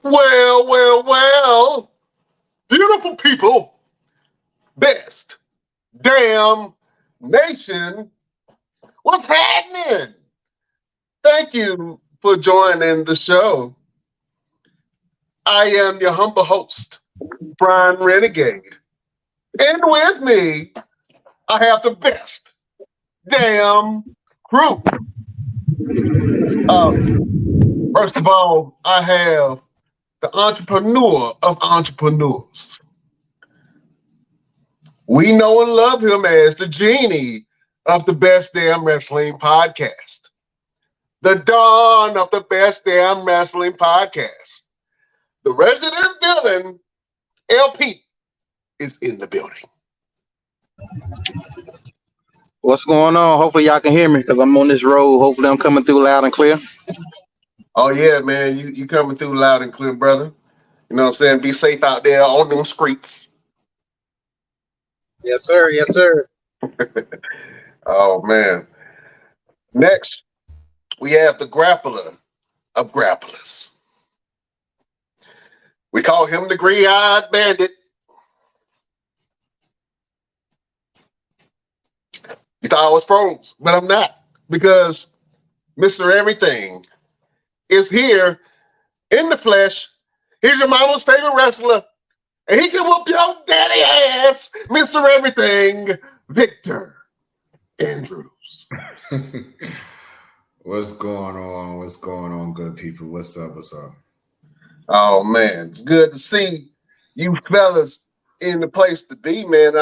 Well, beautiful people, best damn nation, what's happening? Thank you for joining the show. I am your humble host, Brian Renegade. And with me, I have the best damn crew. Uh, First of all, I have the entrepreneur of entrepreneurs. We know and love him as the genie of the best damn wrestling podcast, the dawn of the best damn wrestling podcast. The resident villain, LP, is in the building. What's going on? Hopefully y'all can hear me because I'm on this road. Hopefully I'm coming through loud and clear. Oh yeah, man, you coming through loud and clear, brother. You know what I'm saying? Be safe out there on them streets. Yes, sir. Yes, sir. Oh man. Next, we have the grappler of grapplers. We call him the Green-Eyed Bandit. You thought I was froze, but I'm not, because Mr. Everything is here in the flesh. He's your mama's favorite wrestler, and he can whoop your daddy ass, Mr. Everything, Victor Andrews. What's going on? What's going on, good people? What's up? What's up? Oh man, it's good to see you fellas in the place to be, man.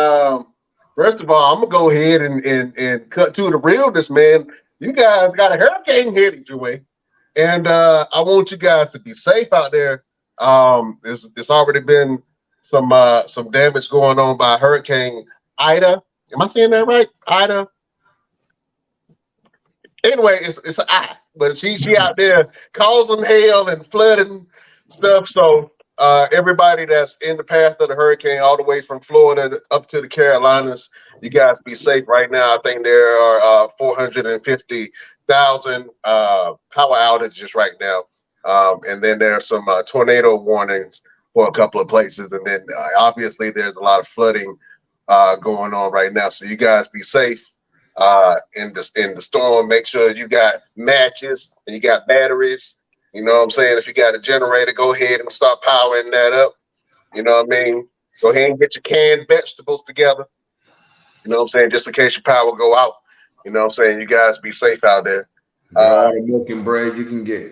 First of all, I'm gonna go ahead and cut to the realness, man. You guys got a hurricane heading your way, and I want you guys to be safe out there. There's already been some damage going on by Hurricane Ida. Am I saying that right? Ida. Anyway, it's an I, but she out there causing hell and flooding stuff. So everybody that's in the path of the hurricane, all the way from Florida up to the Carolinas, you guys be safe right now. I think there are 450,000 power outages right now, and then there are some tornado warnings for a couple of places, and then obviously there's a lot of flooding going on right now. So you guys be safe. In the storm, make sure you got matches and you got batteries. You know what I'm saying? If you got a generator, go ahead and start powering that up. You know what I mean? Go ahead and get your canned vegetables together. You know what I'm saying? Just in case your power go out. You know what I'm saying? You guys be safe out there. Get all the milk and bread you can get.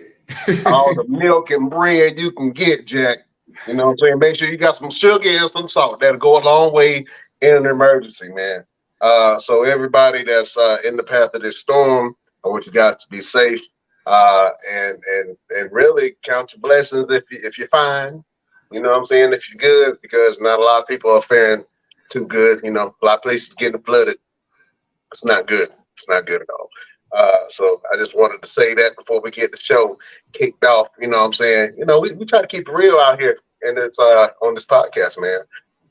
All the milk and bread you can get, Jack. You know what I'm saying? Make sure you got some sugar and some salt. That'll go a long way in an emergency, man. So everybody that's in the path of this storm, I want you guys to be safe and really count your blessings if you're fine. You know what I'm saying? If you're good, because not a lot of people are faring too good. You know, a lot of places getting flooded. It's not good. It's not good at all. So I just wanted to say that before we get the show kicked off. You know what I'm saying? You know, we try to keep it real out here, and it's on this podcast, man.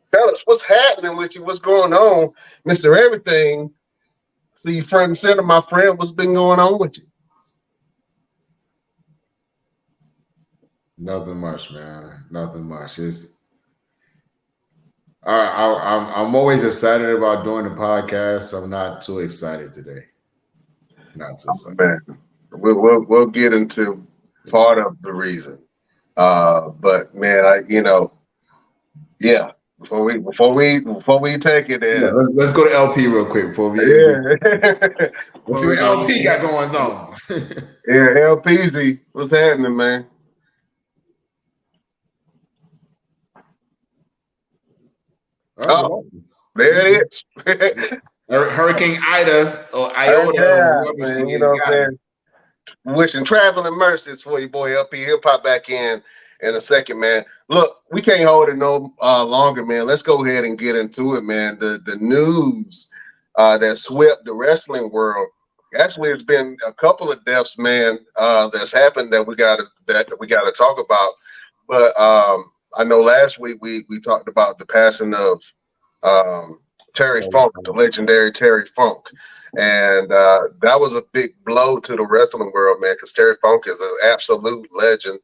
Fellas, what's happening with you? What's going on, Mr. Everything? See, front and center, my friend. What's been going on with you? Nothing much, man. Nothing much. I'm always excited about doing the podcast. I'm not too excited today. Not too excited. Man, we'll get into part of the reason. But man, yeah. Before we take it Yeah, in, let's go to LP real quick before we. Let's see what LP got going on. Yeah, LPZ, what's happening, man? Oh, there it is. Hurricane Ida or Iota. Man, you know what I'm saying? Wishing traveling mercies for your boy LP. He'll pop back in a second, man. Look, we can't hold it no longer, man. Let's go ahead and get into it, man. The news that swept the wrestling world. Actually, it's been a couple of deaths, man, that's happened that we gotta talk about. But I know last week we talked about the passing of Terry Funk, the legendary Terry Funk. And that was a big blow to the wrestling world, man, because Terry Funk is an absolute legend.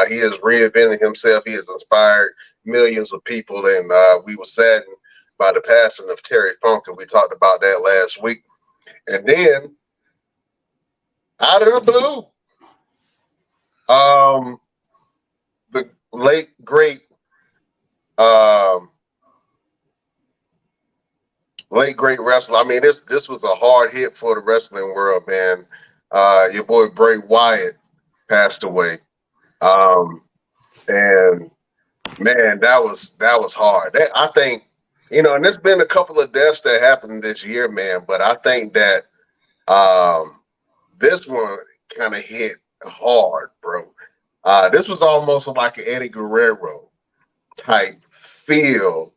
He has reinvented himself. He has inspired millions of people, and we were saddened by the passing of Terry Funk, and we talked about that last week. And then, out of the blue, the late great wrestler. I mean, this was a hard hit for the wrestling world, man. Your boy Bray Wyatt passed away, and man, that was hard. I think, and there's been a couple of deaths that happened this year, man. But I think that this one kind of hit hard, bro. This was almost like an Eddie Guerrero type feel,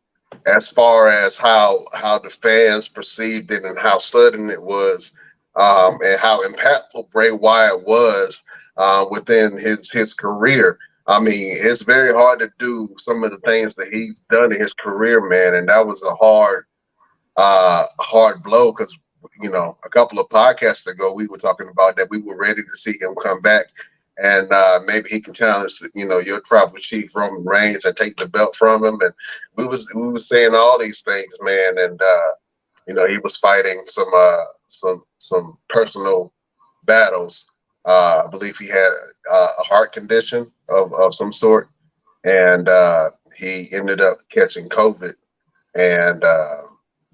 as far as how the fans perceived it and how sudden it was, and how impactful Bray Wyatt was within his career. I mean, it's very hard to do some of the things that he's done in his career, man, and that was a hard blow, because a couple of podcasts ago we were talking about that we were ready to see him come back, and maybe he can challenge your tribal chief Roman Reigns and take the belt from him. And we was saying all these things, man, and he was fighting some personal battles. I believe he had a heart condition of some sort, and he ended up catching COVID. And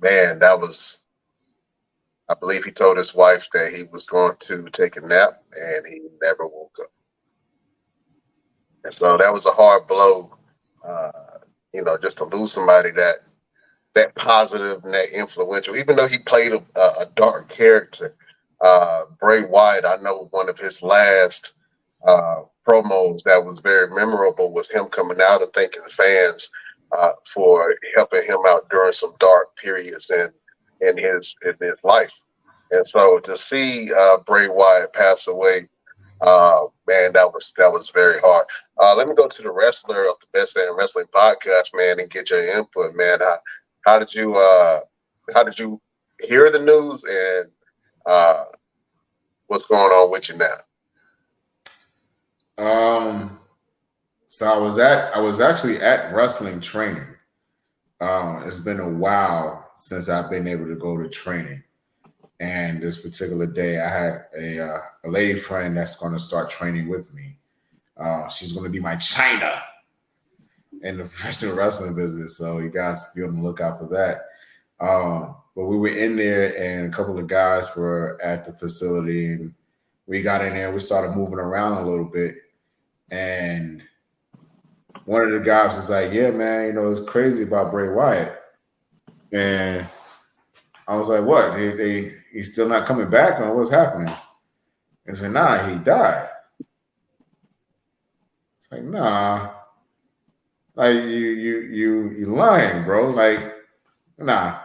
man, that was, I believe he told his wife that he was going to take a nap, and he never woke up. And so that was a hard blow, just to lose somebody that positive and that influential. Even though he played a dark character, Bray Wyatt, I know one of his last promos that was very memorable was him coming out and thanking the fans for helping him out during some dark periods in his life. And so to see Bray Wyatt pass away, man, that was very hard. Let me go to the wrestler of the Best Damn Wrestling podcast, man, and get your input, man. How did you hear the news, and what's going on with you now? So I was actually at wrestling training. It's been a while since I've been able to go to training. And this particular day, I had a lady friend that's going to start training with me. She's going to be my China in the professional wrestling business. So you guys be on the lookout for that. But we were in there, and a couple of guys were at the facility, and we got in there. We started moving around a little bit. And one of the guys was like, yeah, man, it's crazy about Bray Wyatt. And I was like, what? He's still not coming back, or what's happening? He said, nah, he died. It's like, nah. Like, you lying, bro. Like, nah.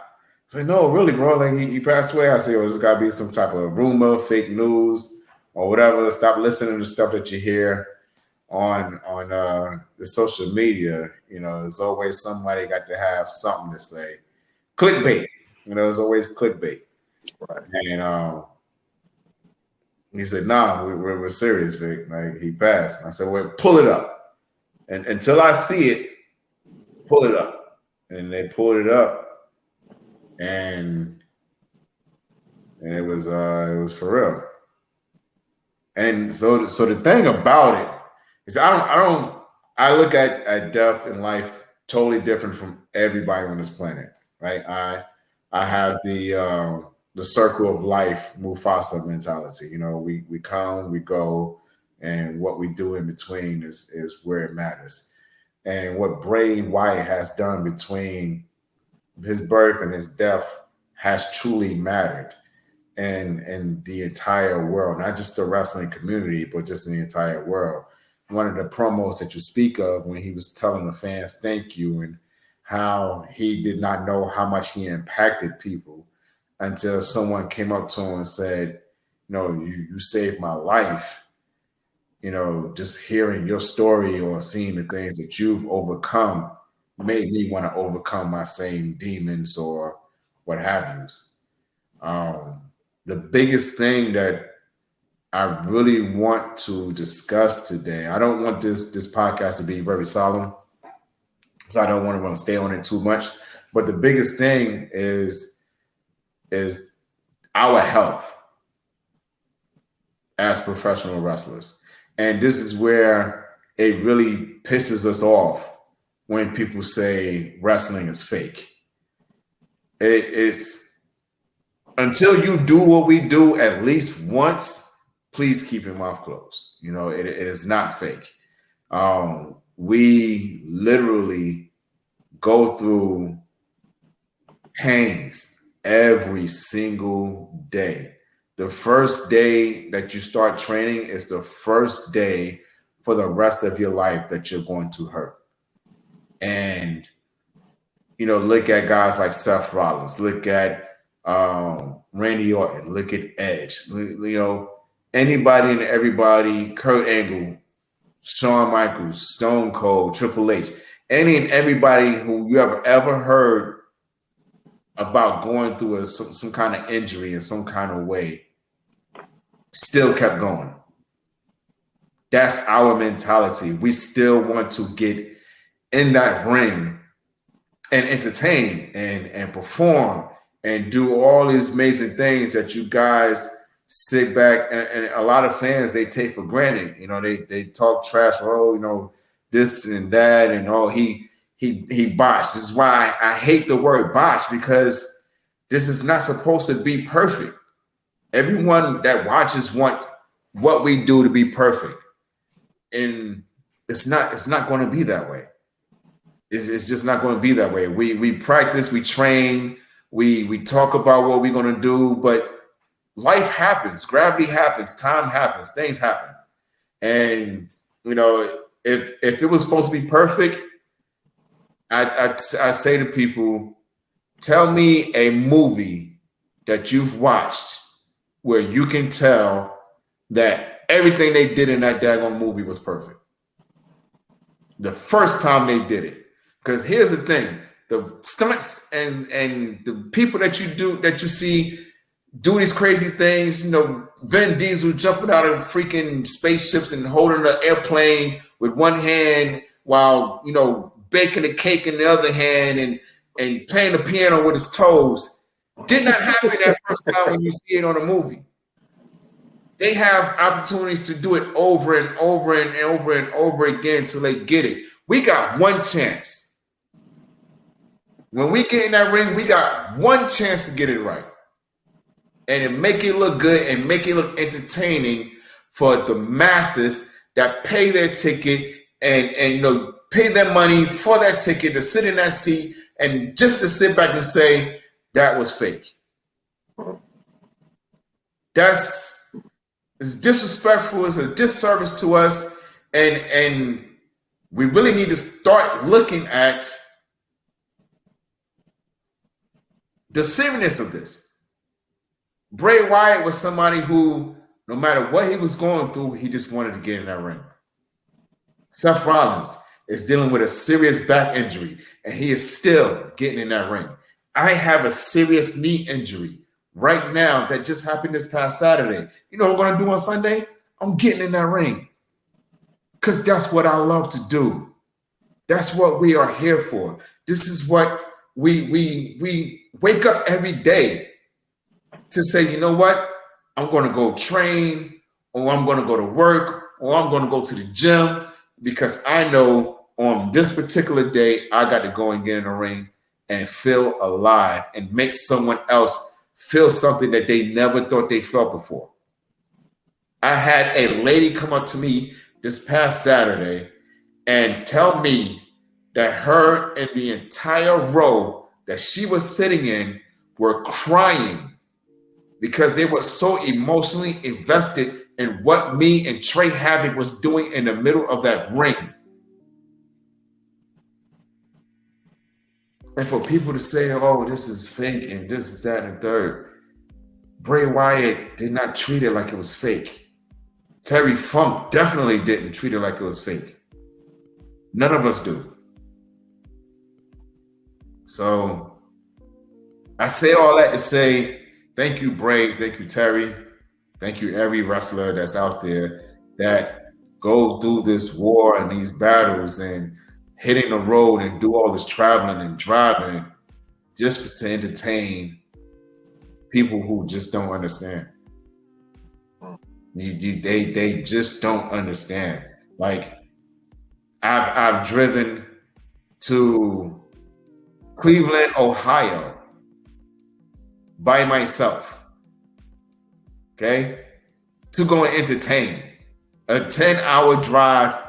It's like, no, really, bro. Like, he passed away. I said, there's got to be some type of rumor, fake news, or whatever. Stop listening to stuff that you hear on the social media. There's always somebody got to have something to say. Clickbait. There's always clickbait. Right. And he said, nah, we're serious, Vic. Like, he passed. And I said, well, pull it up. And until I see it, pull it up. And they pulled it up, and it was for real. And so the thing about it is I look at death and life totally different from everybody on this planet, right? I have the circle of life, Mufasa mentality. We come, we go, and what we do in between is where it matters. And what Bray Wyatt has done between his birth and his death has truly mattered. And the entire world, not just the wrestling community, but just the entire world. One of the promos that you speak of, when he was telling the fans thank you, and how he did not know how much he impacted people until someone came up to him and said, you saved my life. Just hearing your story or seeing the things that you've overcome made me want to overcome my same demons or what have yous. The biggest thing that I really want to discuss today, I don't want this podcast to be very solemn, so I don't want to stay on it too much. But the biggest thing is our health as professional wrestlers. And this is where it really pisses us off when people say wrestling is fake. It is, until you do what we do at least once, please keep your mouth closed. You know, it is not fake. We literally go through pains every single day. The first day that you start training is the first day for the rest of your life that you're going to hurt. And, you know, look at guys like Seth Rollins, look at Randy Orton, look at Edge, you know, anybody and everybody, Kurt Angle, Shawn Michaels, Stone Cold, Triple H, any and everybody who you ever heard about going through some kind of injury in some kind of way, still kept going. That's our mentality. We still want to get in that ring and entertain and perform and do all these amazing things that you guys sit back and a lot of fans, they take for granted. You know, they talk trash, oh, you know, this and that, and oh, he botched. This is why I hate the word botch, because this is not supposed to be perfect. Everyone that watches want what we do to be perfect. And it's not going to be that way. It's just not going to be that way. We practice, we train, we talk about what we're going to do, but life happens, gravity happens, time happens, things happen. And, you know, if it was supposed to be perfect, I say to people, tell me a movie that you've watched where you can tell that everything they did in that daggone movie was perfect. The first time they did it. Because here's the thing, the stunts and the people that you see do these crazy things, you know, Vin Diesel jumping out of freaking spaceships and holding an airplane with one hand while, you know, baking a cake in the other hand and playing the piano with his toes. Did not happen that first time when you see it on a movie. They have opportunities to do it over and over and over and over again till they get it. We got one chance. When we get in that ring, we got one chance to get it right. And make it look good and make it look entertaining for the masses that pay their ticket and you know, pay their money for that ticket to sit in that seat and just to sit back and say that was fake. It's disrespectful. It's a disservice to us, and we really need to start looking at the seriousness of this. Bray Wyatt was somebody who, no matter what he was going through, he just wanted to get in that ring. Seth Rollins is dealing with a serious back injury, and he is still getting in that ring. I have a serious knee injury right now that just happened this past Saturday. You know what I'm going to do on Sunday? I'm getting in that ring because that's what I love to do. That's what we are here for. This is what we wake up every day to say, you know what? I'm going to go train, or I'm going to go to work, or I'm going to go to the gym because I know on this particular day, I got to go and get in the ring and feel alive and make someone else feel something that they never thought they felt before. I had a lady come up to me this past Saturday and tell me that her and the entire row that she was sitting in were crying because they were so emotionally invested in what me and Trey Havoc was doing in the middle of that ring. And for people to say, oh, this is fake and this is that and third, Bray Wyatt did not treat it like it was fake. Terry Funk definitely didn't treat it like it was fake. None of us do. So I say all that to say thank you, Bray. Thank you, Terry. Thank you, every wrestler that's out there that goes through this war and these battles and hitting the road and do all this traveling and driving just to entertain people who just don't understand. They just don't understand. Like I've driven to Cleveland, Ohio by myself, okay, to go and entertain. A 10-hour drive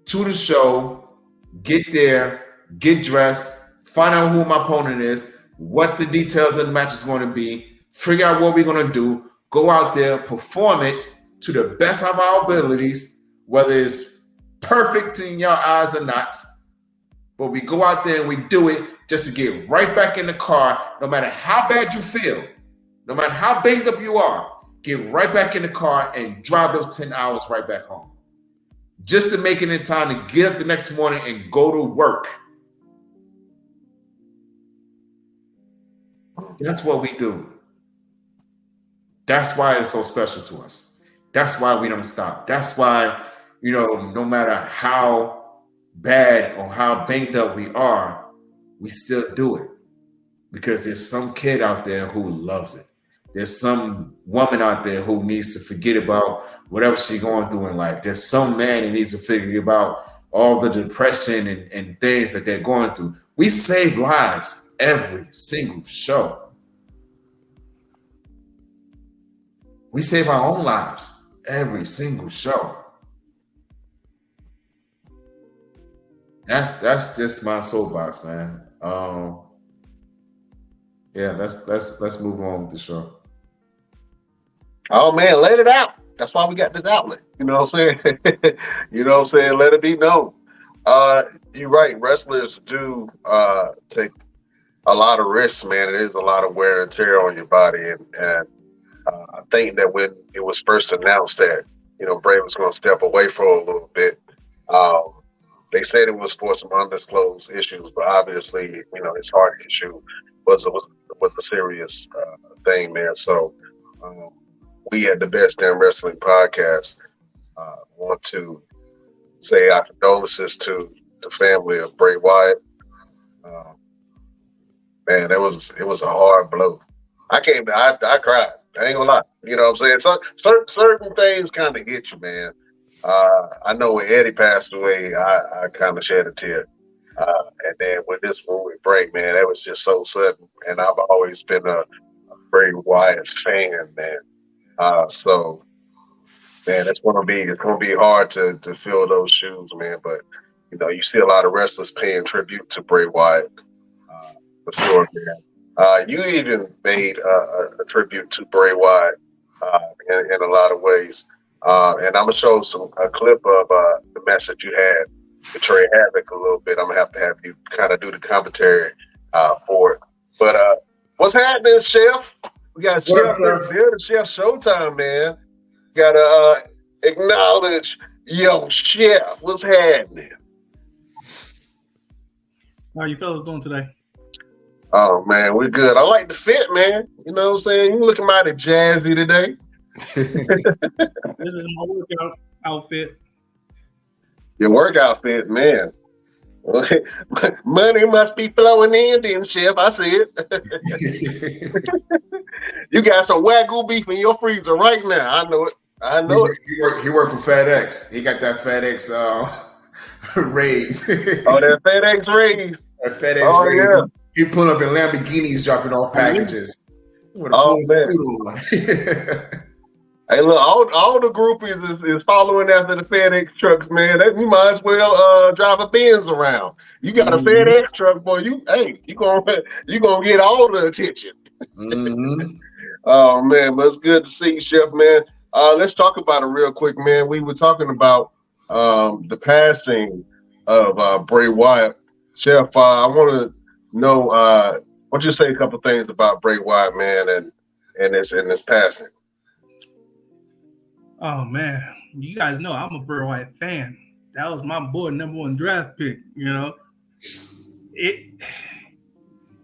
to the show, get there, get dressed, find out who my opponent is, what the details of the match is going to be, figure out what we're going to do, go out there, perform it to the best of our abilities, whether it's perfect in your eyes or not. But we go out there and we do it just to get right back in the car, no matter how bad you feel, no matter how banged up you are, get right back in the car and drive those 10 hours right back home. Just to make it in time to get up the next morning and go to work. That's what we do. That's why it's so special to us. That's why we don't stop. That's why, no matter how bad or how banged up we are, we still do it. Because there's some kid out there who loves it. There's some woman out there who needs to forget about whatever she's going through in life. There's some man who needs to figure about all the depression and things that they're going through. We save lives every single show. We save our own lives every single show. That's just my soapbox, man. Yeah, let's move on with the show. Oh man, let it out. That's why we got this outlet. You know what I'm saying? You know what I'm saying? Let it be known. You're right. Wrestlers do take a lot of risks, man. It is a lot of wear and tear on your body, and I think that when it was first announced that Bray was going to step away for a little bit, they said it was for some undisclosed issues, but obviously, his heart issue was a serious thing there. So we at the Best Damn Wrestling Podcast want to say our condolences to the family of Bray Wyatt. Man, it was a hard blow. I cried. I ain't gonna lie. You know what I'm saying? So, certain things kind of hit you, man. I know when Eddie passed away, I kind of shed a tear. And then with this one with Bray, man, that was just so sudden. And I've always been a Bray Wyatt fan, man. So, man, it's gonna be hard to fill those shoes, man. But you see a lot of wrestlers paying tribute to Bray Wyatt, for sure, man. You even made a tribute to Bray Wyatt in a lot of ways. And I'm gonna show a clip of the match that you had with Trey Havoc a little bit. I'm gonna have you kind of do the commentary for it. But what's happening, Chef? We got Chef there, the Chef Showtime, man. Gotta acknowledge yo Chef. What's happening? How are you fellas doing today? Oh man, we're good. I like the fit, man. You know what I'm saying? You looking mighty jazzy today. This is my workout outfit. Your workout fit, man. Money must be flowing in, then, Chef. I see it. You got some Wagyu beef in your freezer right now. I know it. He worked for FedEx. He got that FedEx raise. Oh, that FedEx raise. That FedEx raise. Yeah. He pulling up in Lamborghinis, dropping off packages. Oh man. Hey, look, all the groupies is following after the FedEx trucks, man. You might as well drive a Benz around. You got a FedEx truck, boy. You gonna get all the attention. Oh man, but it's good to see you, Chef, man. Let's talk about it real quick, man. We were talking about the passing of Bray Wyatt. Chef, I want to know, why don't you say a couple things about Bray Wyatt, man, and this passing. Oh man, you guys know I'm a Bray Wyatt fan. That was my boy, #1 draft pick. It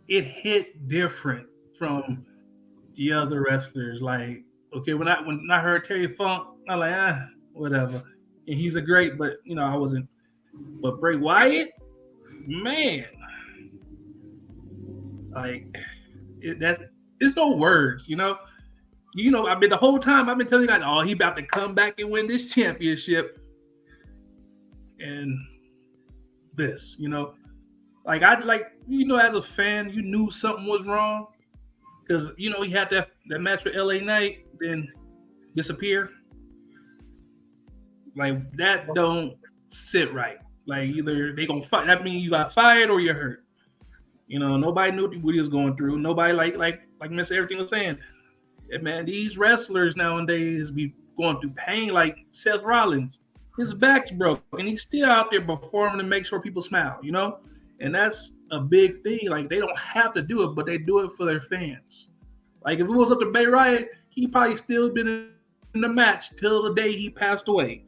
hit different from the other wrestlers. Like, okay, when I heard Terry Funk, I'm like, whatever. And he's a great, but I wasn't. But Bray Wyatt, man, like there's no words. I've been the whole time I've been telling you guys, oh, he about to come back and win this championship. And this, like as a fan, you knew something was wrong because he had that match with LA Knight, then disappear. Like that don't sit right. Like either they gonna fight. That means you got fired or you're hurt. Nobody knew what he was going through. Nobody like Mr. Everything was saying. Man, these wrestlers nowadays be going through pain. Like Seth Rollins, his back's broke, and he's still out there performing to make sure people smile. And that's a big thing. Like they don't have to do it, but they do it for their fans. Like if it was up to Bray Wyatt, he probably still been in the match till the day he passed away.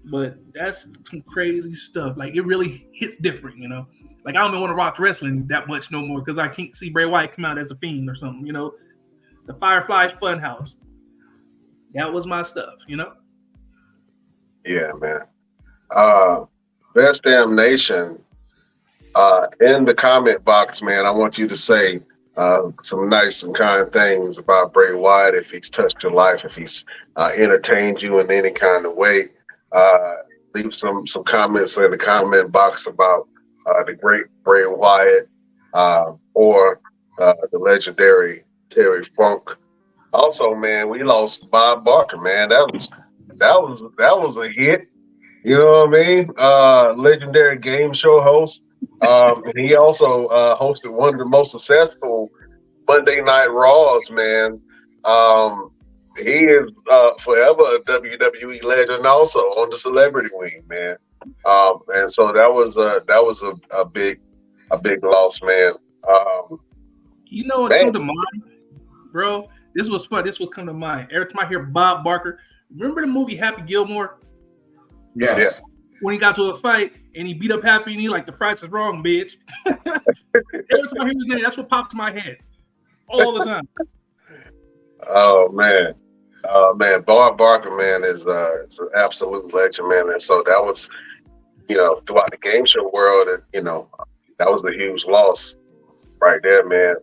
But that's some crazy stuff. Like it really hits different. Like I don't even want to watch wrestling that much no more because I can't see Bray Wyatt come out as a fiend or something. The Fireflies Funhouse. That was my stuff. Yeah, man. Best Damn Nation. In the comment box, man, I want you to say some nice and kind things about Bray Wyatt if he's touched your life, if he's entertained you in any kind of way. Leave some comments in the comment box about the great Bray Wyatt or the legendary Terry Funk. Also, man, we lost Bob Barker, man. That was a hit. You know what I mean? Legendary game show host. And he also hosted one of the most successful Monday Night Raws, man. He is forever a WWE legend also on the celebrity wing, man. And so that was a big loss, man. What come to mind, bro? This was fun. This would come to mind. Every time I hear Bob Barker, remember the movie Happy Gilmore? Yes. Yeah. When he got to a fight and he beat up Happy and he like, the price is wrong, bitch. Every time I hear his name, that's what pops in my head all the time. Oh man, Bob Barker, man, is an absolute legend, man. And so that was, throughout the game show world, and that was a huge loss right there, man.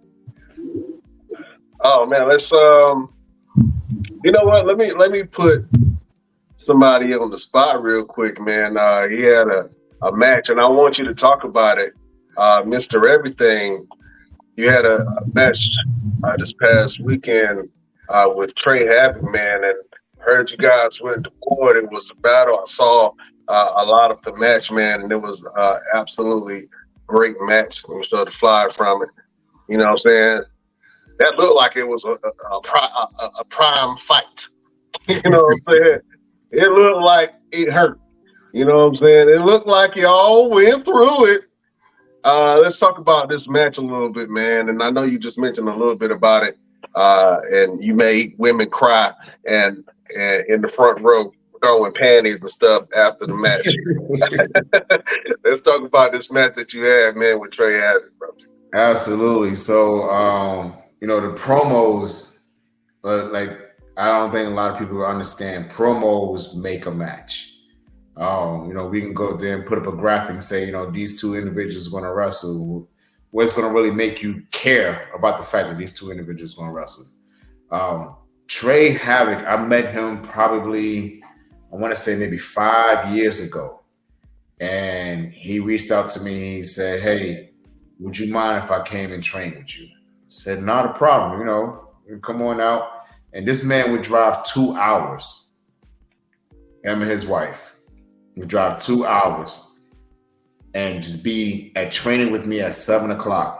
Oh man, let's you know what? Let me put somebody on the spot real quick, man. He had a match, and I want you to talk about it, Mr. Everything. You had a match this past weekend with Trey Havoc, man, and heard you guys went to court. It was a battle. I saw a lot of the match, man, and it was absolutely great match. Let me show the flyer from it. You know what I'm saying? That looked like it was a prime fight. You know what I'm saying? It looked like it hurt. You know what I'm saying? It looked like y'all went through it. Let's talk about this match a little bit, man. And I know you just mentioned a little bit about it. And you made women cry and in the front row throwing panties and stuff after the match. Let's talk about this match that you had, man, with Trey Havoc, bro. Absolutely. So, the promos, like, I don't think a lot of people understand promos make a match. We can go there and put up a graphic and say, these two individuals are going to wrestle. What's going to really make you care about the fact that these two individuals are going to wrestle? Trey Havoc, I met him probably, I want to say maybe 5 years ago. And he reached out to me. He said, hey, would you mind if I came and trained with you? I said, not a problem, come on out. And this man would drive 2 hours. Him and his wife would drive 2 hours and just be at training with me at 7:00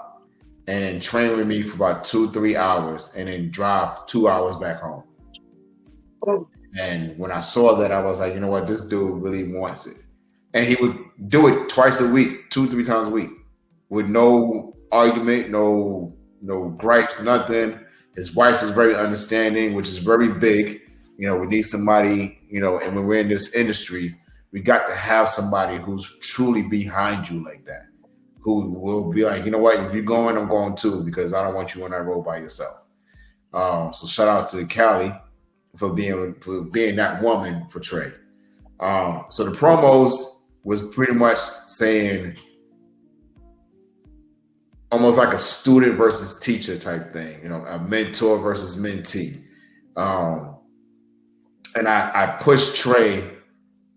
and then train with me for about 2-3 hours and then drive 2 hours back home. And when I saw that, I was like, you know what, this dude really wants it. And he would do it twice a week, 2-3 times a week with no argument, no gripes, nothing. His wife is very understanding, which is very big. We need somebody, and when we're in this industry, we got to have somebody who's truly behind you like that, who will be like, you know what, if you're going, I'm going too, because I don't want you on that road by yourself. So shout out to Callie for being that woman for Trey. So the promos was pretty much saying almost like a student versus teacher type thing, you know, a mentor versus mentee. And I pushed Trey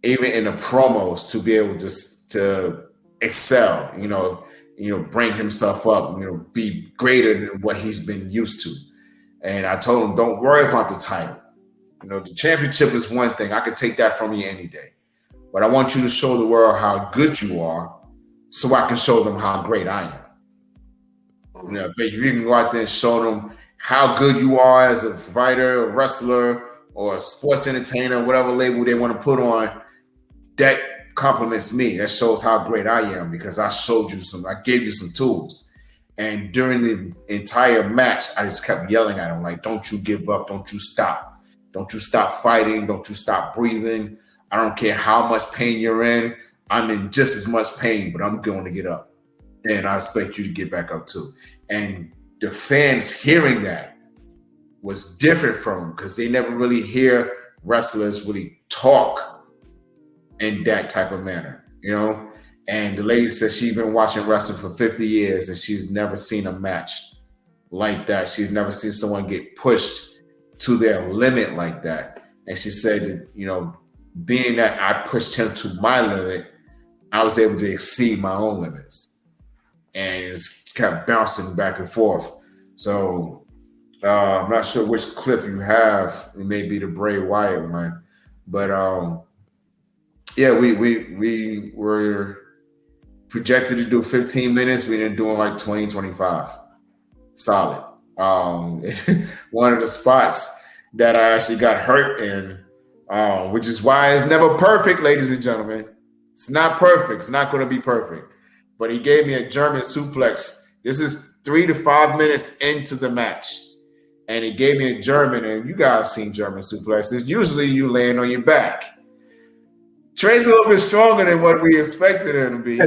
even in the promos to be able to excel, you know, bring himself up, you know, be greater than what he's been used to. And I told him, don't worry about the title. You know, the championship is one thing. I could take that from you any day. But I want you to show the world how good you are so I can show them how great I am. You know, if you can go out there and show them how good you are as a fighter, a wrestler, or a sports entertainer, whatever label they want to put on, that compliments me. That shows how great I am because I gave you some tools. And during the entire match, I just kept yelling at him, like, don't you give up, don't you stop. Don't you stop fighting, don't you stop breathing. I don't care how much pain you're in. I'm in just as much pain, but I'm going to get up. And I expect you to get back up too. And the fans hearing that was different from them because they never really hear wrestlers really talk in that type of manner, you know? And the lady said she's been watching wrestling for 50 years and she's never seen a match like that. She's never seen someone get pushed to their limit like that. And she said that, you know, being that I pushed him to my limit, I was able to exceed my own limits. And it's kept bouncing back and forth. So I'm not sure which clip you have. It may be the Bray Wyatt one. But yeah, we were projected to do 15 minutes. We ended up doing like 20, 25. Solid. One of the spots that I actually got hurt in, which is why it's never perfect, ladies and gentlemen. It's not perfect. It's not going to be perfect. But he gave me a German suplex. This is 3 to 5 minutes into the match. And he gave me a German, and you guys seen German suplexes. Usually you land on your back. Trey's a little bit stronger than what we expected him to be.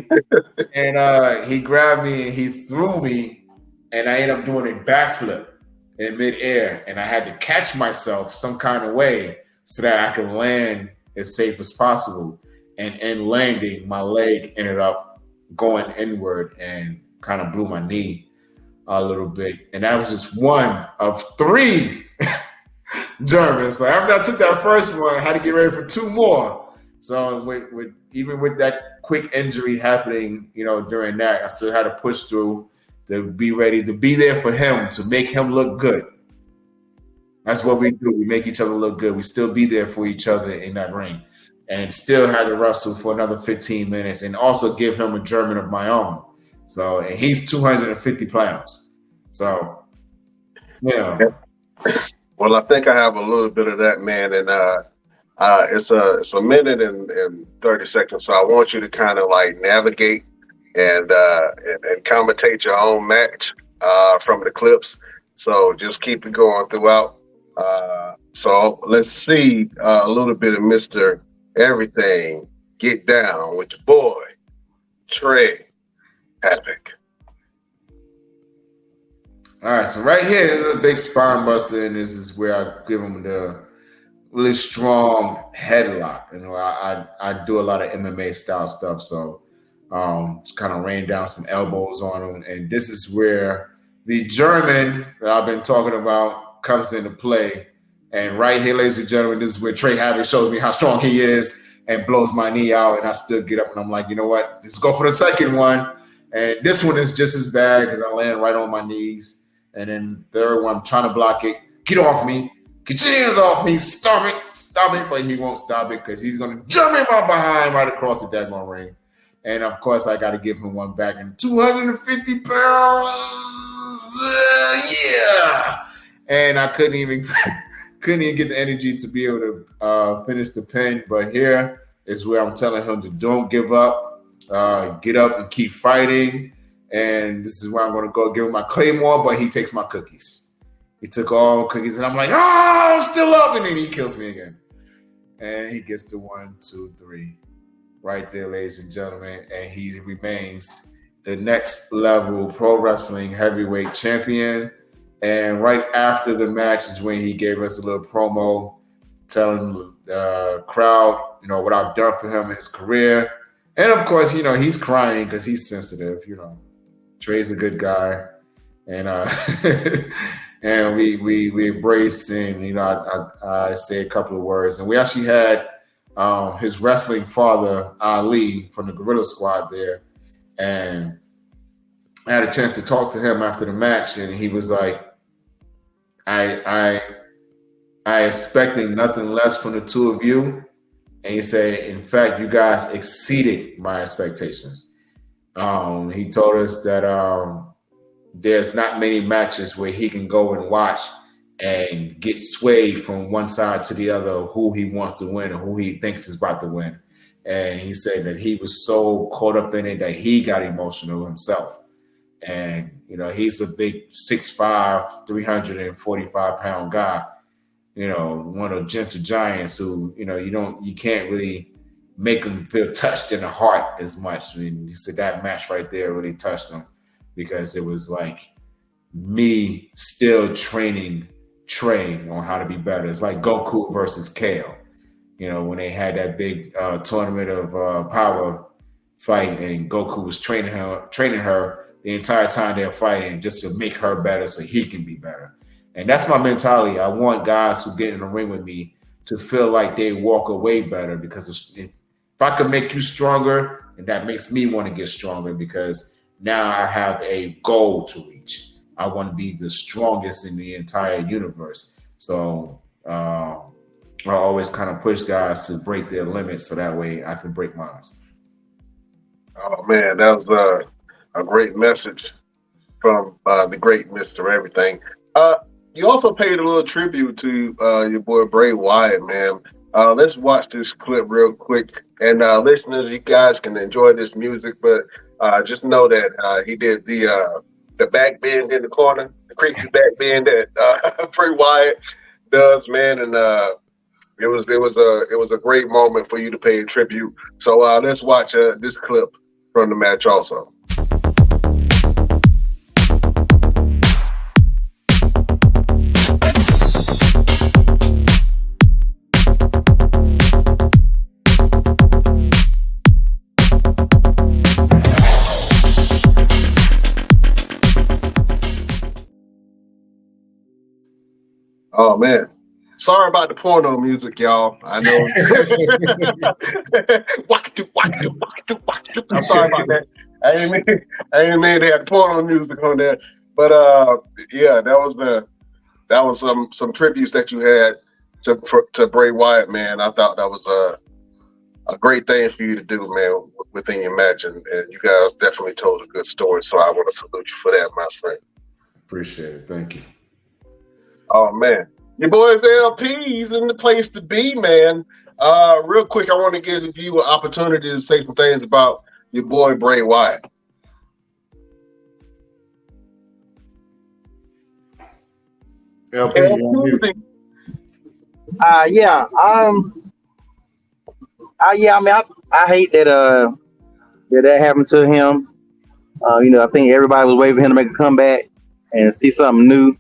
And he grabbed me and he threw me, and I ended up doing a backflip in midair. And I had to catch myself some kind of way so that I could land as safe as possible. And in landing, my leg ended up going inward and kind of blew my knee a little bit. And that was just one of 3 Germans. So after I took that first one, I had to get ready for 2 more. So with that quick injury happening, you know, during that, I still had to push through to be ready to be there for him, to make him look good. That's what we do. We make each other look good. We still be there for each other in that ring. And still had to wrestle for another 15 minutes and also give him a German of my own. So, and he's 250 pounds. So, yeah. Well, I think I have a little bit of that, man. And it's a minute and 30 seconds. So I want you to kind of like navigate and commentate your own match from the clips. So just keep it going throughout. So let's see a little bit of Mr. Everything Get Down with your boy, Trey Havoc. All right, so right here, this is a big spine buster, and this is where I give him the really strong headlock. You know, I do a lot of MMA style stuff, so just kind of rain down some elbows on him. And this is where the German that I've been talking about comes into play. And right here, ladies and gentlemen, this is where Trey Havoc shows me how strong he is and blows my knee out. And I still get up and I'm like, you know what? Let's go for the second one. And this one is just as bad because I land right on my knees. And then the third one, I'm trying to block it. Get off me. Get your hands off me. Stop it. But he won't stop it because he's going to jump in my behind right across the daggone ring. And of course, I got to give him one back. And 250 pounds. Yeah. And I couldn't even get the energy to be able to finish the pin. But here is where I'm telling him to don't give up, get up and keep fighting. And this is where I'm going to go give him my Claymore, but he takes my cookies. He took all the cookies, and I'm like, I'm still up. And then he kills me again. And he gets to 1, 2, 3 right there, ladies and gentlemen. And he remains the next level pro wrestling heavyweight champion. And right after the match is when he gave us a little promo telling the crowd, what I've done for him in his career. And of course, he's crying because he's sensitive. Trey's a good guy. And and we embrace, and I say a couple of words. And we actually had his wrestling father, Ali, from the Gorilla Squad there. And I had a chance to talk to him after the match, and he was like, I expecting nothing less from the two of you. And he said, in fact, you guys exceeded my expectations. He told us that there's not many matches where he can go and watch and get swayed from one side to the other, who he wants to win or who he thinks is about to win. And he said that he was so caught up in it that he got emotional himself. And, he's a big 6'5", 345-pound guy, one of the gentle giants who, you can't really make him feel touched in the heart as much. I mean, he said that match right there really touched him because it was like me still training Trey on how to be better. It's like Goku versus Kale, when they had that big tournament of power fight and Goku was training her the entire time they're fighting just to make her better so he can be better. And that's my mentality. I want guys who get in the ring with me to feel like they walk away better, because if I can make you stronger, and that makes me want to get stronger, because now I have a goal to reach. I want to be the strongest in the entire universe. So I always kind of push guys to break their limits so that way I can break mine. Oh man, that was a great message from the great Mr. Everything. You also paid a little tribute to your boy Bray Wyatt, man. Let's watch this clip real quick. And listeners, you guys can enjoy this music, but just know that he did the back bend in the corner, the creepy back bend that Bray Wyatt does, man. And it was a great moment for you to pay a tribute. So let's watch this clip from the match also. Oh man, sorry about the porno music, y'all. I know. I'm sorry about that. I didn't mean they had porno music on there, but yeah, that was some tributes that you had to Bray Wyatt, man. I thought that was a great thing for you to do, man, within your match, and you guys definitely told a good story. So I want to salute you for that, my friend. Appreciate it. Thank you. Oh man, your boys LP's in the place to be, man. Real quick, I want to give you an opportunity to say some things about your boy Bray Wyatt. LP, yeah. I mean, I hate that that happened to him. I think everybody was waiting for him to make a comeback and see something new.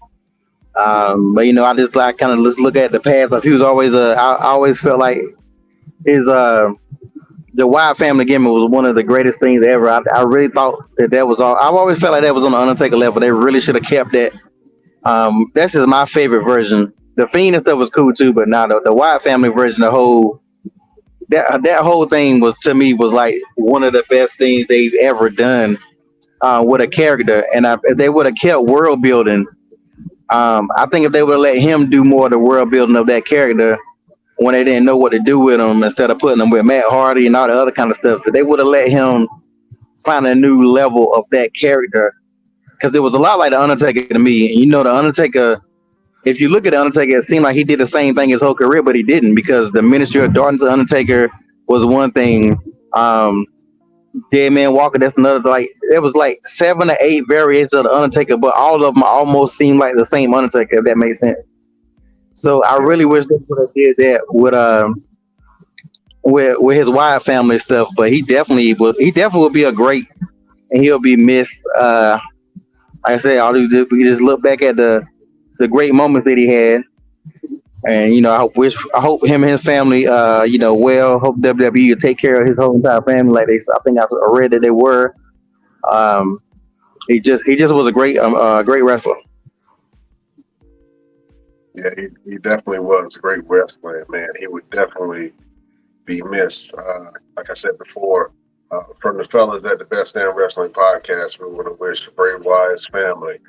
But I just like kind of just look at the past. Like he was always I always felt like his the Wyatt family gimmick was one of the greatest things ever. I really thought that was all. I've always felt like that was on the Undertaker level. They really should have kept that. That's just my favorite version. The Fiend and stuff was cool too, but now the Wyatt family version, that whole thing was, to me, was like one of the best things they've ever done with a character. And if they would have kept world building. I think if they would have let him do more of the world building of that character when they didn't know what to do with him, instead of putting him with Matt Hardy and all the other kind of stuff, if they would have let him find a new level of that character, because it was a lot like the Undertaker to me. And the Undertaker, if you look at the Undertaker, it seemed like he did the same thing his whole career, but he didn't, because the Ministry of Darkness of Undertaker was one thing. Dead Man Walker, that's another. Like, it was like 7 or 8 variants of the Undertaker, but all of them almost seemed like the same Undertaker, if that makes sense. So I really wish they would have did that with his Wyatt family stuff. But he definitely would be a great and he'll be missed. Like I said, we just look back at the great moments that he had, and I hope him and his family, well. Hope WWE will take care of his whole entire family, like I think I read that they were. Um, he just was a great wrestler. Yeah, he definitely was a great wrestler, man. He would definitely be missed. Like I said before, from the fellas at the Best Damn Wrestling Podcast, we want to wish Bray Wyatt's family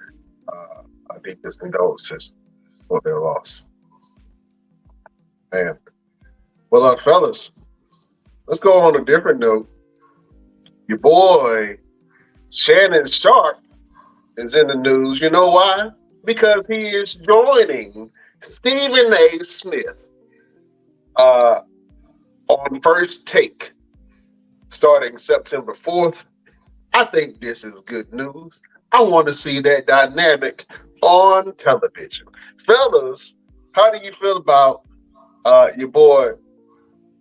our deepest condolences for their loss. Man. Well, fellas, let's go on a different note. Your boy, Shannon Sharp, is in the news. You know why? Because he is joining Stephen A. Smith on First Take starting September 4th. I think this is good news. I want to see that dynamic on television. Fellas, how do you feel about your boy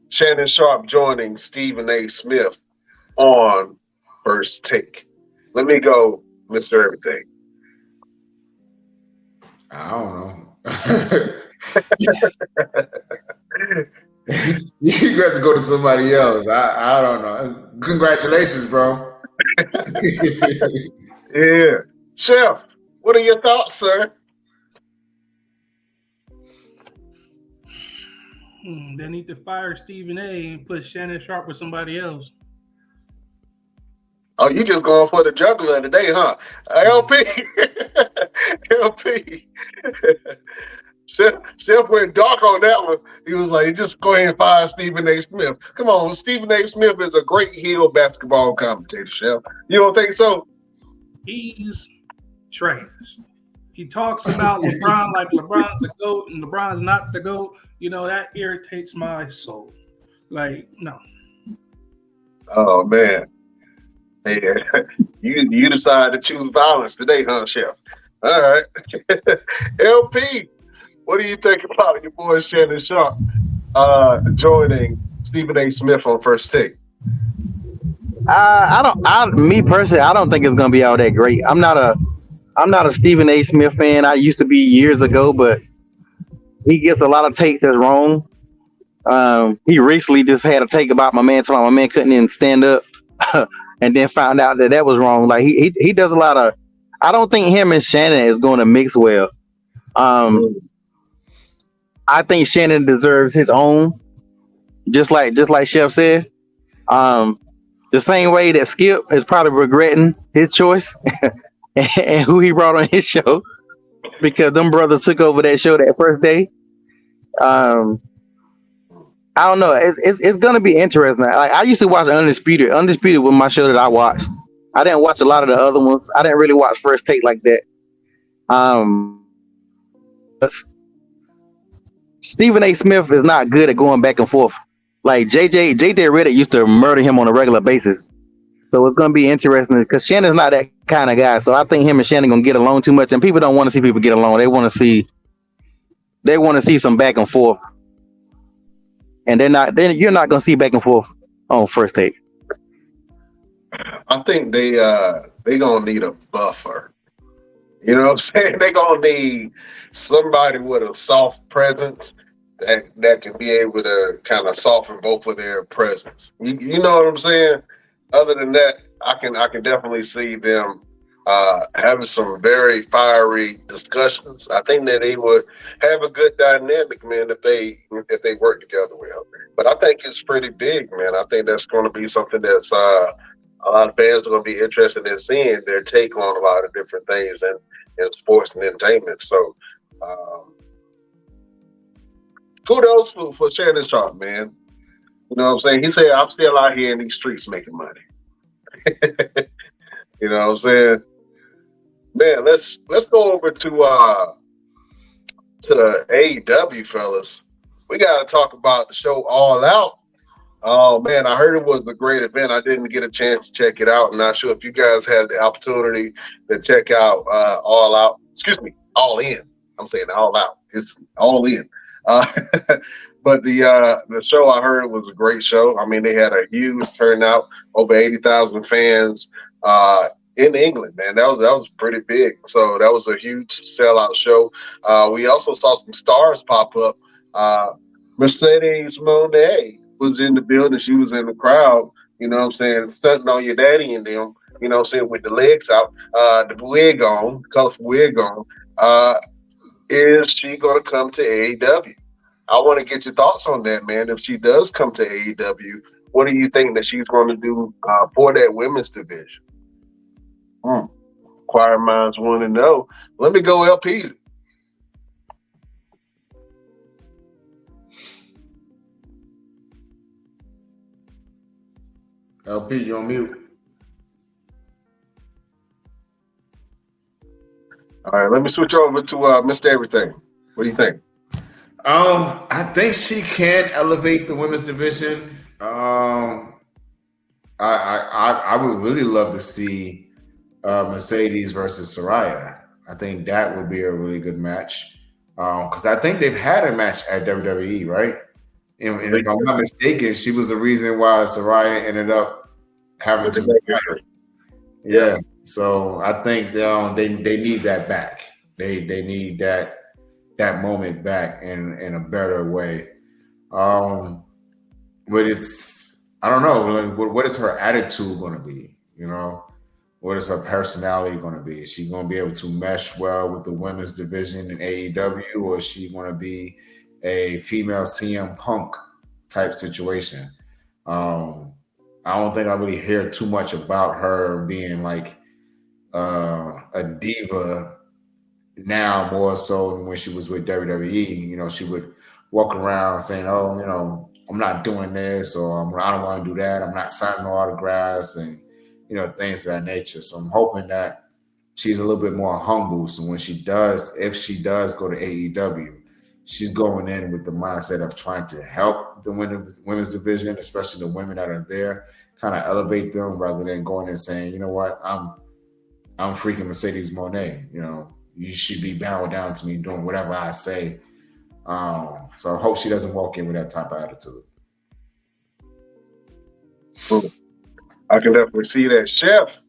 Shannon Sharp joining Stephen A. Smith on First Take? Let me go, Mr. Everything. I don't know. You got to go to somebody else. I don't know. Congratulations, bro. Yeah. Chef, what are your thoughts, sir? They need to fire Stephen A. and put Shannon Sharp with somebody else. Oh, you just going for the juggler today, huh? LP. LP. Chef went dark on that one. He was like, just go ahead and fire Stephen A. Smith. Come on, Stephen A. Smith is a great heel basketball commentator, Chef. You don't think so? He's trash. He talks about LeBron like LeBron's the GOAT and LeBron's not the GOAT. That irritates my soul. Like, no. Oh, man. Hey, you decided to choose violence today, huh, Chef? All right. LP, what do you think about your boy Shannon Sharp joining Stephen A. Smith on First Take? Me personally, I don't think it's gonna be all that great. I'm not a Stephen A. Smith fan. I used to be years ago, but he gets a lot of takes that's wrong. He recently just had a take about my man talking about my man couldn't even stand up, and then found out that was wrong. Like he does a lot of. I don't think him and Shannon is going to mix well. I think Shannon deserves his own, just like Chef said. The same way that Skip is probably regretting his choice and who he brought on his show, because them brothers took over that show that first day. I don't know. It's gonna be interesting. Like, I used to watch Undisputed. Undisputed was my show that I watched. I didn't watch a lot of the other ones. I didn't really watch First Take like that. But Stephen A. Smith is not good at going back and forth. Like JJ Redick used to murder him on a regular basis. So it's gonna be interesting because Shannon's not that kind of guy. So I think him and Shannon gonna get along too much, and people don't want to see people get along. They want to see some back and forth, and you're not gonna see back and forth on First Take. I think they gonna need a buffer. You know what I'm saying? They gonna need somebody with a soft presence that can be able to kind of soften both of their presence. You know what I'm saying? Other than that, I can definitely see them having some very fiery discussions. I think that they would have a good dynamic, man, if they work together well. But I think it's pretty big, man. I think that's going to be something that's a lot of fans are going to be interested in seeing their take on a lot of different things in sports and entertainment. So kudos for Shannon Sharp, man. You know what I'm saying? He said, I'm still out here in these streets making money. You know what I'm saying? Man, let's go over to AEW, fellas. We got to talk about the show All Out. Oh, man, I heard it was a great event. I didn't get a chance to check it out. I'm not sure if you guys had the opportunity to check out All Out. Excuse me, All In. I'm saying All Out. It's All In. But the show, I heard it was a great show. I mean, they had a huge turnout, over 80,000 fans in England, man. That was pretty big. So that was a huge sellout show. We also saw some stars pop up. Mercedes Monet was in the building. She was in the crowd. You know what I'm saying? Stunting on your daddy and them. You know what I'm saying? With the legs out, the wig on, colorful wig on. Is she going to come to AEW? I want to get your thoughts on that, man. If she does come to AEW, what do you think that she's going to do for that women's division? Choir minds want to know. Let me go LP. LP, you on mute? All right, let me switch over to Mr. Everything. What do you think? I think she can elevate the women's division. I would really love to see Mercedes versus Saraya. I think that would be a really good match. Because I think they've had a match at WWE, right? And if I'm not mistaken, she was the reason why Saraya ended up having to retire. Yeah. So I think they need that back. They need that moment back in a better way. But I don't know. What is her attitude going to be? You know, what is her personality going to be? Is she going to be able to mesh well with the women's division in AEW, or is she going to be a female CM Punk type situation? I don't think I really hear too much about her being like a diva now, more so than when she was with WWE. You know, she would walk around saying, "Oh, you know, I'm not doing this," or "I don't want to do that. I'm not signing no autographs," and you know, things of that nature. So I'm hoping that she's a little bit more humble. So when she does, if she does go to AEW, she's going in with the mindset of trying to help the women's division, especially the women that are there, kind of elevate them rather than going and saying, "You know what, I'm freaking Mercedes Monet. You know, you should be bowing down to me, doing whatever I say." So I hope she doesn't walk in with that type of attitude. I can definitely see that. Chef,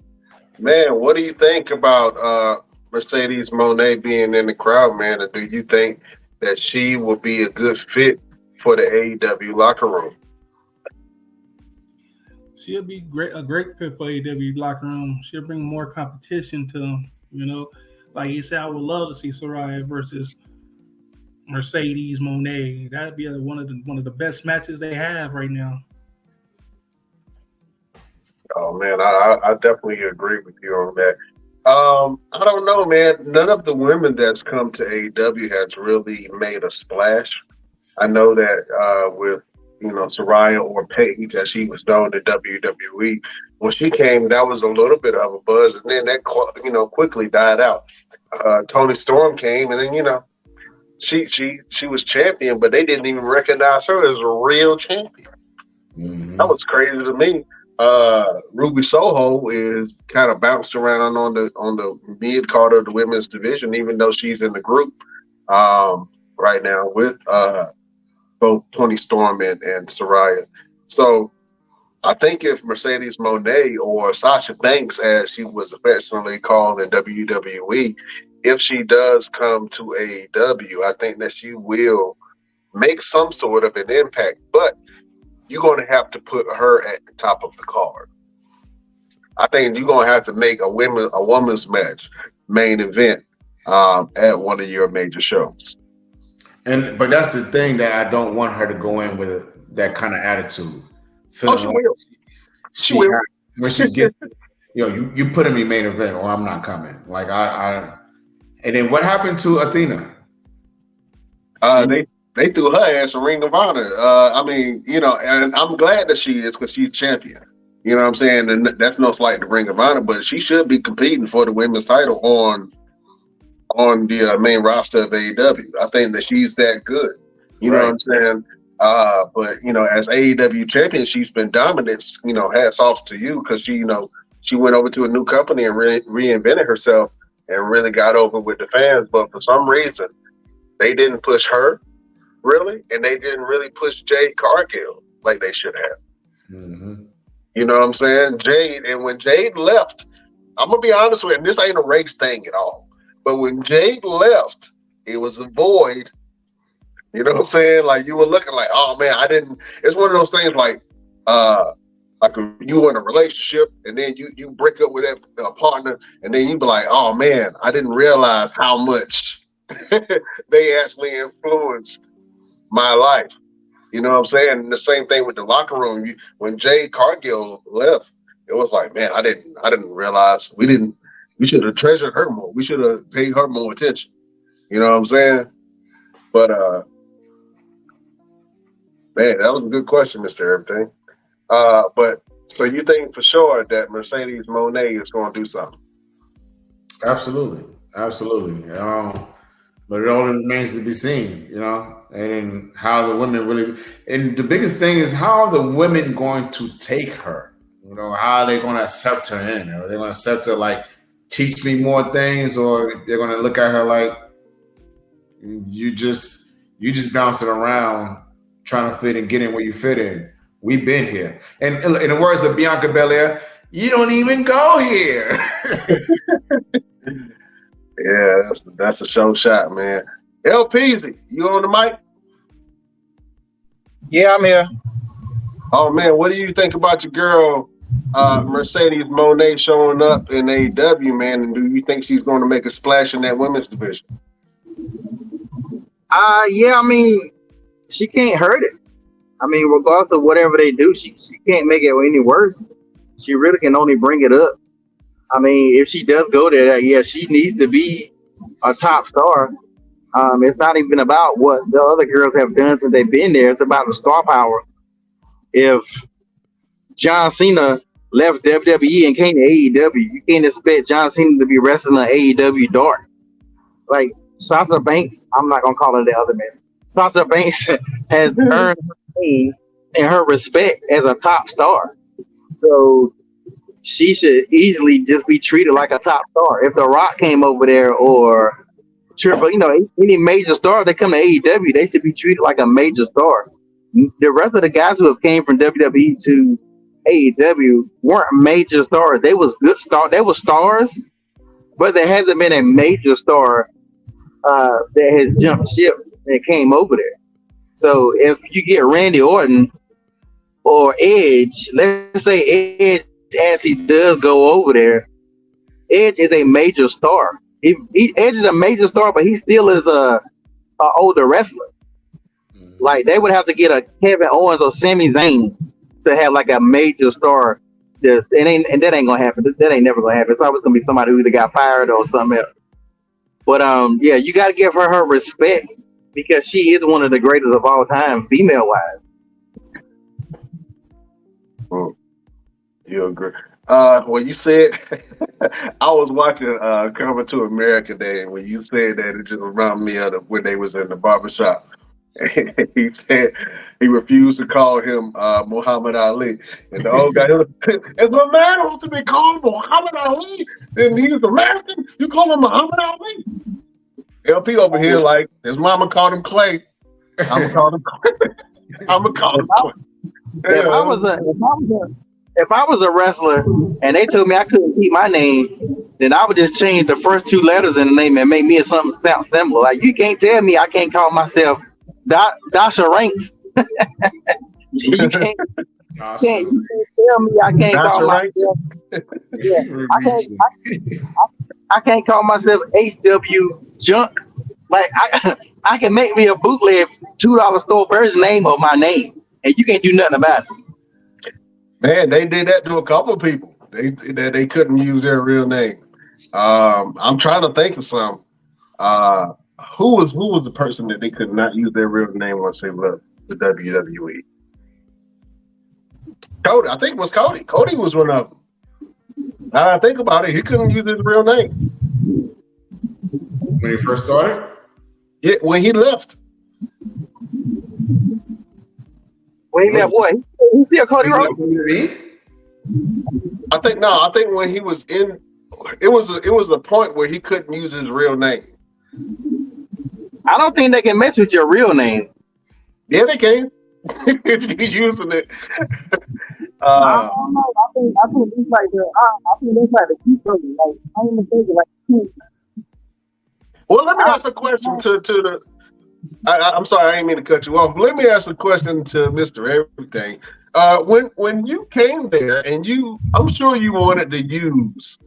man, what do you think about Mercedes Monet being in the crowd, man? And do you think that she will be a good fit for the AEW locker room? She'll be a great fit for AEW locker room. She'll bring more competition to them. You know, like you said, I would love to see Saraya versus Mercedes Monet. That'd be one of the best matches they have right now. Oh man, I definitely agree with you on that. I don't know, man. None of the women that's come to AEW has really made a splash. I know that with Saraya or Paige, as she was known to WWE, when she came, that was a little bit of a buzz, and then that quickly died out. Toni Storm came, and then she was champion, but they didn't even recognize her as a real champion. Mm-hmm. That was crazy to me. Ruby Soho is kind of bounced around on the mid card of the women's division, even though she's in the group right now with both Toni Storm and Saraya. So I think if Mercedes Monet, or Sasha Banks, as she was affectionately called in WWE, if she does come to AEW, I think that she will make some sort of an impact, but you're going to have to put her at the top of the card. I think you're going to have to make a women's match main event at one of your major shows. But that's the thing, that I don't want her to go in with that kind of attitude. She will. She will. When she gets, you put me main event, or I'm not coming. Like I. And then what happened to Athena? They threw her ass in Ring of Honor. And I'm glad that she is, because she's champion. You know what I'm saying? And that's no slight to Ring of Honor, but she should be competing for the women's title on the main roster of AEW. I think that she's that good. You know what I'm saying? But as AEW champion, she's been dominant. Hats off to you, because she went over to a new company and reinvented herself and really got over with the fans. But for some reason, they didn't push her. Really, and they didn't really push Jade Cargill like they should have. Mm-hmm. You know what I'm saying? Jade, and when Jade left, I'm gonna be honest with you, and this ain't a race thing at all. But when Jade left, it was a void. You know what I'm saying? Like you were looking like, oh man, I didn't. It's one of those things like you were in a relationship and then you break up with that partner, and then you be like, oh man, I didn't realize how much they actually influenced my life. You know what I'm saying? And the same thing with the locker room. When Jade Cargill left, it was like, man, I didn't realize we should have treasured her more. We should have paid her more attention. You know what I'm saying? But man, that was a good question, Mr. Everything. But so you think for sure that Mercedes Moné is going to do something? Absolutely. But it all remains to be seen, you know, and how the women really. And the biggest thing is, how are the women going to take her? You know, how are they going to accept her in? Are they going to accept her like, teach me more things, or they're going to look at her like, you just bouncing around trying to fit and get in where you fit in. We've been here. And in the words of Bianca Belair, you don't even go here. Yeah, that's a show shot, man. LPZ, you on the mic? Yeah, I'm here. Oh man, what do you think about your girl Mercedes Moné showing up in AEW, man? And do you think she's going to make a splash in that women's division? Yeah, I mean, she can't hurt it. I mean, regardless of whatever they do, she can't make it any worse. She really can only bring it up. I mean, if she does go there, yeah, she needs to be a top star. It's not even about what the other girls have done since they've been there. It's about the star power. If John Cena left WWE and came to AEW, you can't expect John Cena to be wrestling on AEW dark. Like Sasha Banks, I'm not gonna call her the other mess. Sasha Banks has earned her name and her respect as a top star. So she should easily just be treated like a top star. If The Rock came over there or Triple, any major star that come to AEW, they should be treated like a major star. The rest of the guys who have came from WWE to AEW weren't major stars. They was good stars. They were stars, but there hasn't been a major star that has jumped ship and came over there. So if you get Randy Orton or Edge, let's say Edge actually does go over there, Edge is a major star. Edge is a major star, but he still is a older wrestler. Like they would have to get a Kevin Owens or Sami Zayn to have like a major star. And that ain't gonna happen. That ain't never gonna happen. It's always gonna be somebody who either got fired or something else. But yeah, you gotta give her respect because she is one of the greatest of all time, female wise. You agree? Well, you said I was watching Coming to America Day, and when you said that, it just reminded me of when they was in the barbershop. He said he refused to call him Muhammad Ali, and the old guy, if a man wants to be called Muhammad Ali, then he's American. You call him Muhammad Ali. LP over here, like his mama called him Clay. I'm gonna call him Clay. I'm gonna call him Clay. If I was a wrestler and they told me I couldn't keep my name, then I would just change the first two letters in the name and make me something sound similar. Like you can't tell me I can't call myself Dasha Ranks. You can't tell me I can't Dasha call Ranks? myself. Yeah, I can't call myself HW Junk. Like I can make me a bootleg $2 store version name of my name, and you can't do nothing about it. Man, they did that to a couple of people. They couldn't use their real name. I'm trying to think of some. Who was the person that they could not use their real name once they left the WWE? Cody, I think it was Cody. Cody was one of them. Now I think about it, he couldn't use his real name When he first started? Yeah, when he left. When he left, what? He still Cody Rhodes? I think when he was in, it was a point where he couldn't use his real name. I don't think they can mess with your real name. Yeah, they can. If you're using it. Uh, don't know. I think it's like the key person. Like I ain't even thinking like well, let me I ask a question to the. I'm sorry, I didn't mean to cut you off. Let me ask a question to Mr. Everything. When you came there, and I'm sure you wanted to use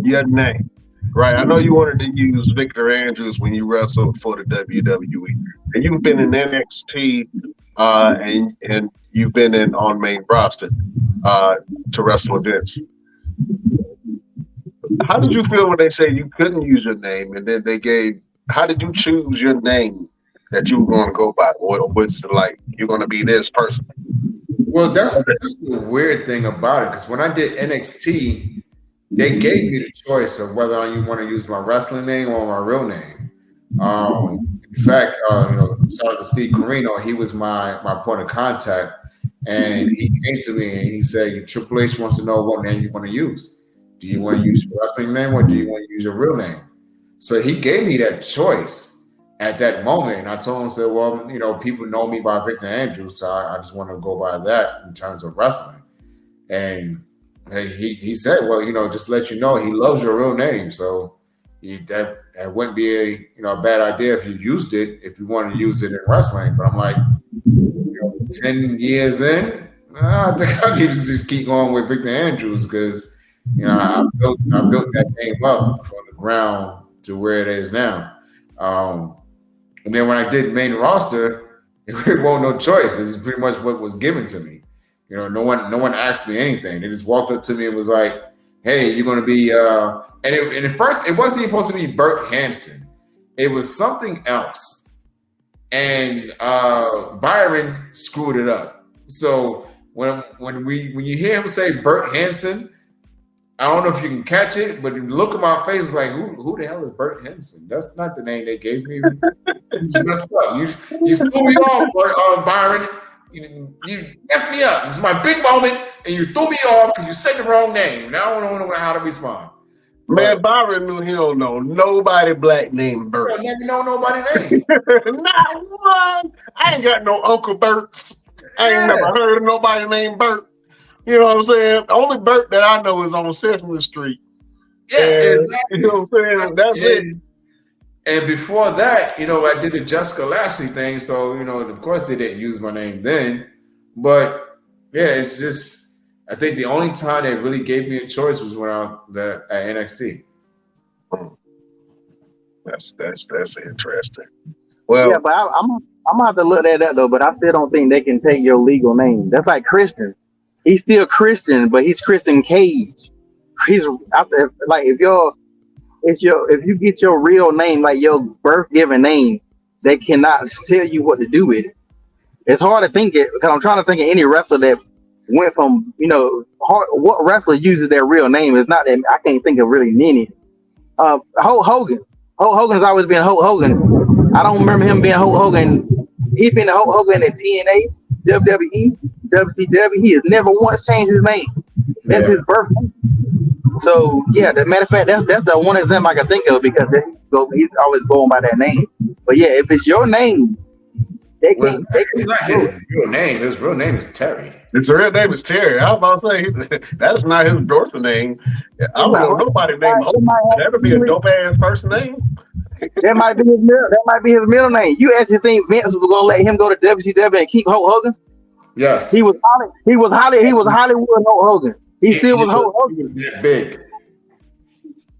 your name, right? I know you wanted to use Victor Andrews when you wrestled for the WWE, and you've been in NXT, and you've been on main roster to wrestle events. How did you feel when they said you couldn't use your name, and then they gave? How did you choose your name that you were going to go by? Or was it like you're going to be this person? Well, that's the weird thing about it, because when I did NXT, they gave me the choice of whether you want to use my wrestling name or my real name. In fact, shout out to Steve Corino. He was my point of contact, and he came to me and he said, "Triple H wants to know what name you want to use. Do you want to use your wrestling name or do you want to use your real name?" So he gave me that choice at that moment, and I told him, "said Well, people know me by Victor Andrews, so I just want to go by that in terms of wrestling." And he said, "Well, just let you know, he loves your real name, so that wouldn't be a bad idea if you used it, if you wanted to use it in wrestling." But I'm like, 10 years in, I think I need to just keep going with Victor Andrews, because I built that name up from the ground to where it is now. And then when I did main roster, it wasn't no choice. It's pretty much what was given to me. No one asked me anything. They just walked up to me and was like, "Hey, you're going to be." And at first, it wasn't even supposed to be Bert Hanson. It was something else. And Byron screwed it up. So when you hear him say Bert Hanson, I don't know if you can catch it, but the look at my face is like, who the hell is Bert Henson? That's not the name they gave me. You messed up. You threw me off, Byron. You messed me up. It's my big moment, and you threw me off because you said the wrong name. Now I don't know how to respond. Man, Byron knew he don't know nobody black named Bert. I never know nobody's name. Not one. I ain't got no Uncle Berts. I ain't never heard of nobody named Bert. You know what I'm saying? The only Bert that I know is on Sesame Street. Yeah, exactly. You know what I'm saying? That's it. And before that, I did the Jessica Lashley thing. So, of course they didn't use my name then. But yeah, it's just, I think the only time they really gave me a choice was when I was at NXT. That's interesting. Well, Yeah, but I'm gonna have to look at that though. But I still don't think they can take your legal name. That's like Christian. He's still Christian, but he's Christian Cage. He's like if you get your real name, like your birth given name, they cannot tell you what to do with it. It's hard to think it because I'm trying to think of any wrestler that went from what wrestler uses their real name. It's not that I can't think of really many. Hulk Hogan. Hulk Hogan has always been Hulk Hogan. I don't remember him being Hulk Hogan. He's been Hulk Hogan at TNA, WWE, WCW. He has never once changed his name. That's his birth name. So yeah, the matter of fact, that's the one example I can think of because he's always going by that name. But yeah, if it's your name, it's not his real name. His real name is Terry. His real name is Terry. I was about to say that's not his birth name. I don't know nobody named Hope. That'll be a dope ass first name. That might be his middle name. You actually think Vince was gonna let him go to WCW and keep Hulk Hogan? Yes. He was Hollywood Hulk Hogan. He still was Hulk Hogan. He was that big.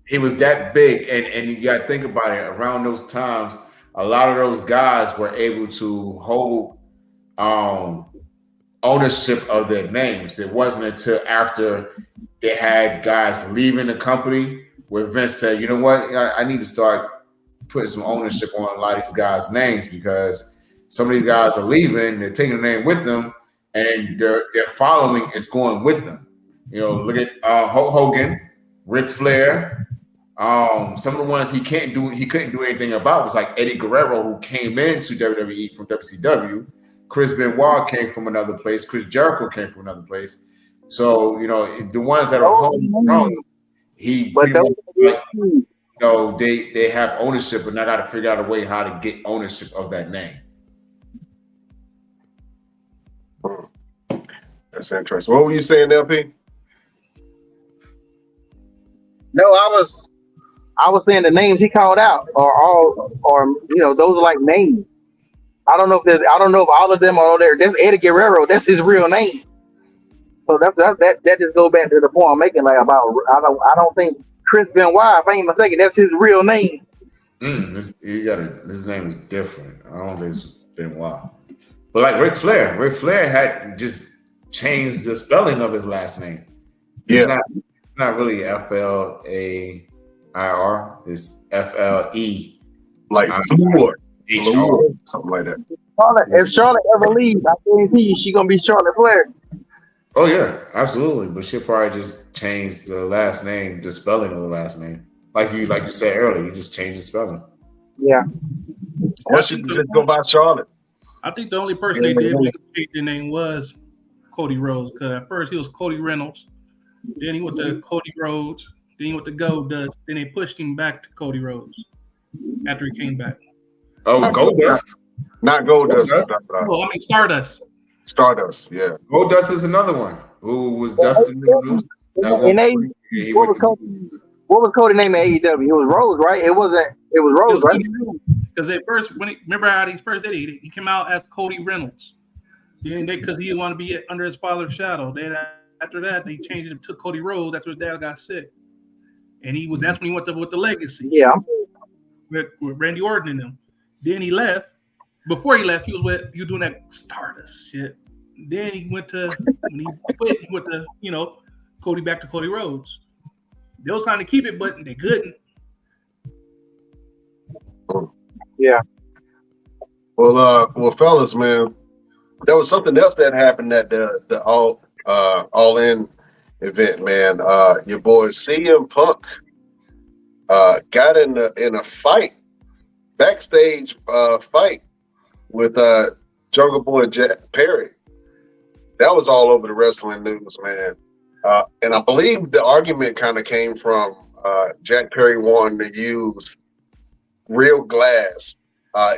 He was that big, and you got to think about it. Around those times, a lot of those guys were able to hold ownership of their names. It wasn't until after they had guys leaving the company where Vince said, "You know what? I need to start putting some ownership on a lot of these guys' names because some of these guys are leaving. They're taking the name with them, and their following is going with them." Look at Hulk Hogan, Ric Flair. Some of the ones he couldn't do anything about was like Eddie Guerrero, who came into WWE from WCW. Chris Benoit came from another place. Chris Jericho came from another place. So the ones that are homegrown, they have ownership, and I got to figure out a way how to get ownership of that name. That's interesting. What were you saying, LP? No, I was saying the names he called out are all, or those are like names. I don't know if all of them are all there. That's Eddie Guerrero. That's his real name. So that just goes back to the point I'm making, like about I don't think Chris Benoit, if I ain't mistaken, that's his real name. His name is different. I don't think it's Benoit. But like Ric Flair had just changed the spelling of his last name. It's not really FLAIR. It's FLE. Like Floyd. HR. Something like that. If Charlotte ever leaves, I guarantee you she's gonna be Charlotte Flair. Oh yeah, absolutely. But she'll probably just change the last name, the spelling of the last name. Like you said earlier, you just change the spelling. Yeah. Or she could just go by Charlotte. I think the only person they did make change their name was Cody Rhodes, because at first he was Cody Reynolds, then he went to Cody Rhodes, then he went to Goldust, then they pushed him back to Cody Rhodes after he came back. Oh, Goldust? Not Goldust. Oh, I mean Stardust. Stardust, yeah. Goldust is another one who was Dustin Rhodes. What was Cody name at AEW? It was Rhodes, right? It was Rhodes, right? Because at first, remember how he first did it, he came out as Cody Reynolds. Then because he didn't want to be under his father's shadow. Then after that, they changed it to Cody Rhodes. That's when his dad got sick, and that's when he went with the Legacy. Yeah, with Randy Orton and them. Then he left. Before he left, he was doing that Stardust shit. Then he went to when he quit, he went to Cody back to Cody Rhodes. They was trying to keep it, but they couldn't. Yeah. Well, fellas, man, there was something else that happened at the All In event, man. Your boy CM Punk got in a fight, backstage fight with Jungle Boy Jack Perry. That was all over the wrestling news, man. And I believe the argument kind of came from Jack Perry wanting to use real glass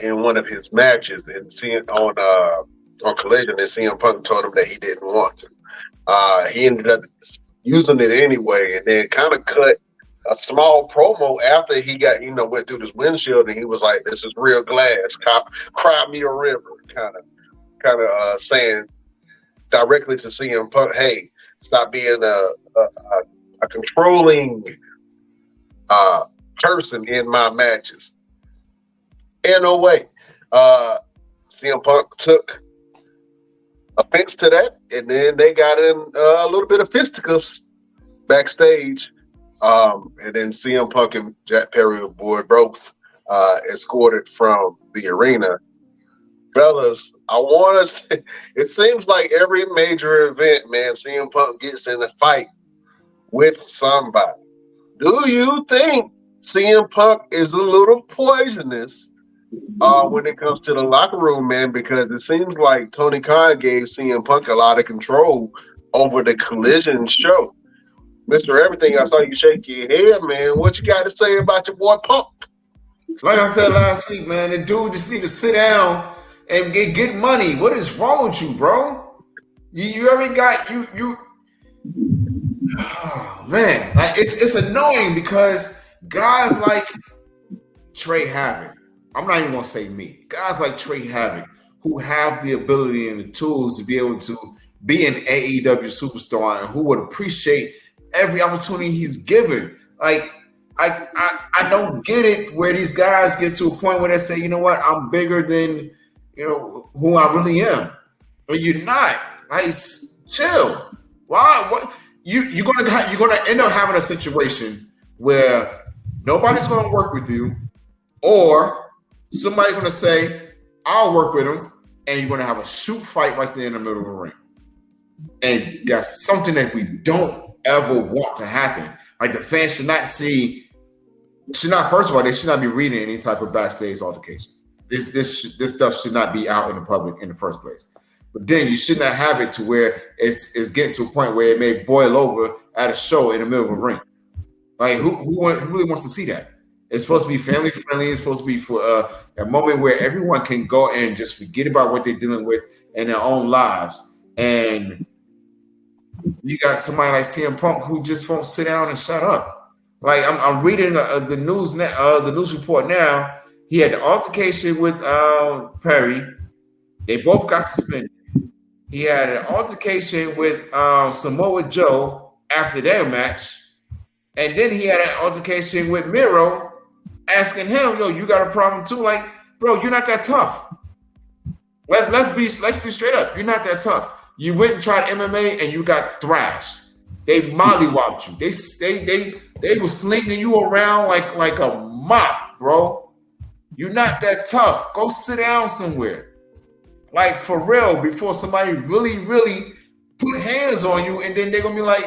in one of his matches, and on Collision, and CM Punk told him that he didn't want to. He ended up using it anyway, and then kind of cut a small promo after he got went through this windshield, and he was like, "This is real glass. Cry me a river," kind of saying directly to CM Punk, "Hey, stop being a controlling person in my matches." In a way, CM Punk took offense to that, and then they got in a little bit of fisticuffs backstage. And then CM Punk and Jack Perry were both escorted from the arena. Fellas, it seems like every major event, man, CM Punk gets in a fight with somebody. Do you think CM Punk is a little poisonous when it comes to the locker room, man? Because it seems like Tony Khan gave CM Punk a lot of control over the Collision show. Mr. Everything, I saw you shake your head, man. What you got to say about your boy Punk? Like I said last week, man, the dude just need to sit down and get money. What is wrong with you, bro? You already got you. Oh man, like it's annoying because guys like Trey Havoc, I'm not even gonna say me. Guys like Trey Havoc who have the ability and the tools to be able to be an AEW superstar and who would appreciate every opportunity he's given. Like I don't get it where these guys get to a point where they say, you know what, I'm bigger than who I really am. But you're not. Like, chill. Why? What? You're gonna end up having a situation where nobody's gonna work with you, or somebody's gonna say, I'll work with him, and you're gonna have a shoot fight right there in the middle of the ring. And that's something that we don't ever want to happen. Like, the fans first of all, they should not be reading any type of backstage altercations. This stuff should not be out in the public in the first place. But then you should not have it to where it's getting to a point where it may boil over at a show in the middle of a ring. Like, who really wants to see that? It's supposed to be family friendly. It's supposed to be for a moment where everyone can go and just forget about what they're dealing with in their own lives and you got somebody like CM Punk who just won't sit down and shut up. Like I'm reading the news report now. He had the altercation with Perry. They both got suspended. He had an altercation with Samoa Joe after their match, and then he had an altercation with Miro, asking him, "Yo, you got a problem too? Like, bro, you're not that tough. Let's be straight up. You're not that tough. You went and tried MMA and you got thrashed. They mollywopped you. They were slinging you around like a mop, bro. You're not that tough. Go sit down somewhere." Like for real, before somebody really put hands on you, and then they're gonna be like,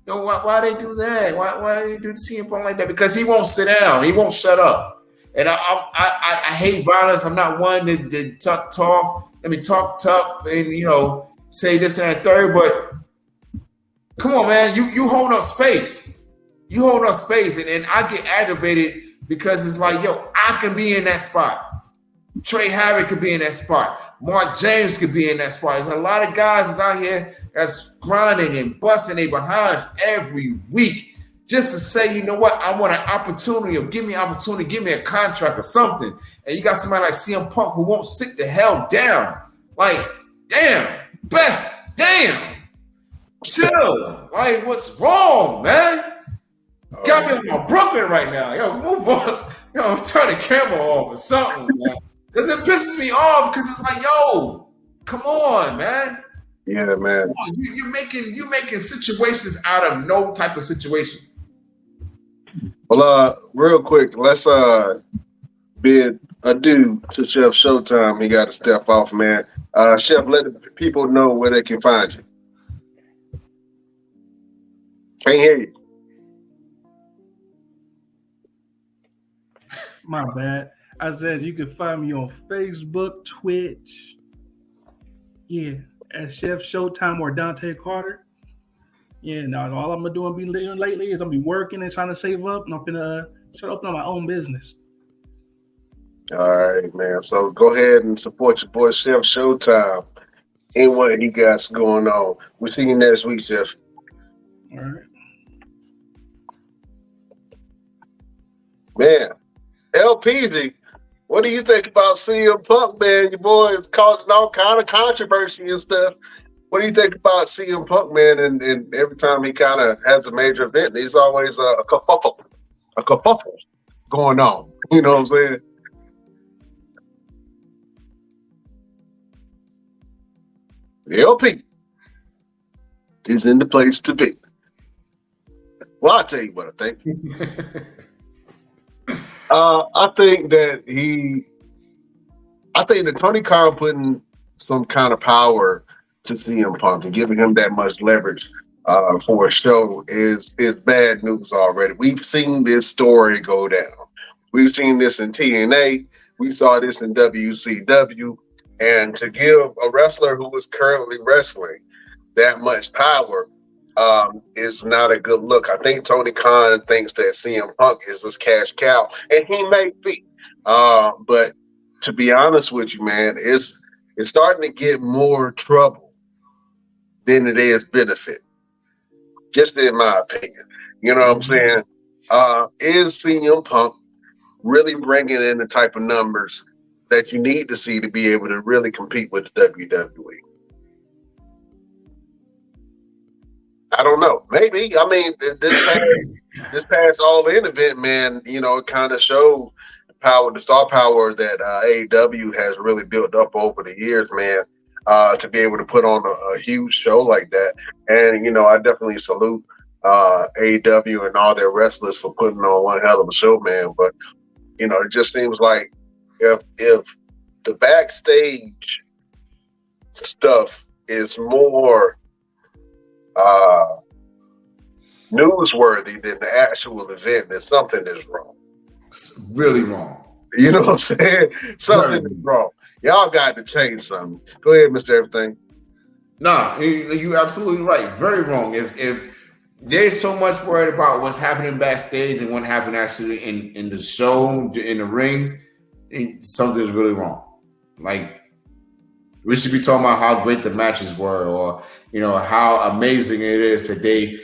"Yo, why they do that? Why they do CM Punk like that?" Because he won't sit down, he won't shut up. And I hate violence. I'm not one to talk tough. I mean, talk tough and say this and that third. But come on, man, you hold up space. You hold up space, and I get aggravated because it's like, yo, I can be in that spot. Trey Havoc could be in that spot. Mark James could be in that spot. There's a lot of guys that's out here that's grinding and busting their behinds every week just to say, you know what, I want an opportunity, or give me an opportunity, give me a contract or something. And you got somebody like CM Punk who won't sit the hell down. Like, damn, chill. Like, what's wrong, man? Got me on my Brooklyn right now. Yo, move on. Yo, turn the camera off or something, man. Because it pisses me off because it's like, yo, come on, man. Yeah, man. You're making situations out of no type of situation. Well, real quick, let's bid adieu to Chef Showtime. He got to step off, man. Chef, let the people know where they can find you. Can't hear you. My bad. I said you can find me on Facebook, Twitch. Yeah, at Chef Showtime or Dante Carter. Yeah, now all I'm gonna be doing lately is I'm be working and trying to save up, and I'm gonna start opening my own business. All right, man. So go ahead and support your boy Chef Showtime and what he got going on. We'll see you next week, Chef. All right. Man, LPG, what do you think about CM Punk, man? Your boy is causing all kind of controversy and stuff. What do you think about CM Punk, man? And every time he kind of has a major event, there's always a kerfuffle going on. You know what I'm saying? The LP is in the place to be. Well, I'll tell you what I think. I think that Tony Khan putting some kind of power to CM Punk and giving him that much leverage for a show is bad news already. We've seen this story go down. We've seen this in TNA. We saw this in WCW. And to give a wrestler who is currently wrestling that much power is not a good look. I think Tony Khan thinks that CM Punk is this cash cow, and he may be. But to be honest with you, man, it's starting to get more trouble than it is benefit. Just in my opinion, you know what I'm saying? Is CM Punk really bringing in the type of numbers that you need to see to be able to really compete with the WWE? I don't know. Maybe. I mean, this past All In event, man, it kind of showed the star power that AEW has really built up over the years, man, to be able to put on a huge show like that. And, I definitely salute AEW and all their wrestlers for putting on one hell of a show, man. But, it just seems like if the backstage stuff is more newsworthy than the actual event, then something is wrong. It's really wrong. You know what I'm saying? Something is wrong. Y'all got to change something. Go ahead, Mr. Everything. No, you're absolutely right. Very wrong. If there's so much worried about what's happening backstage and what happened actually in the show, in the ring, something's really wrong. Like, We should be talking about how great the matches were, or how amazing it is that they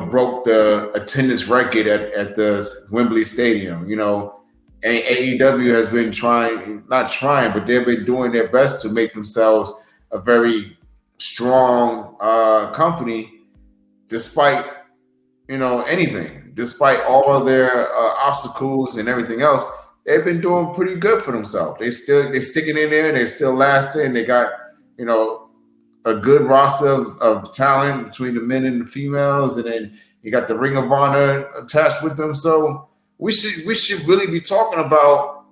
broke the attendance record at the Wembley Stadium. And AEW has been not trying, but they've been doing their best to make themselves a very strong company, despite anything, despite all of their obstacles and everything else. They've been doing pretty good for themselves. They're sticking in there. They're still lasting. They got a good roster of talent between the men and the females, and then you got the Ring of Honor attached with them. So we should really be talking about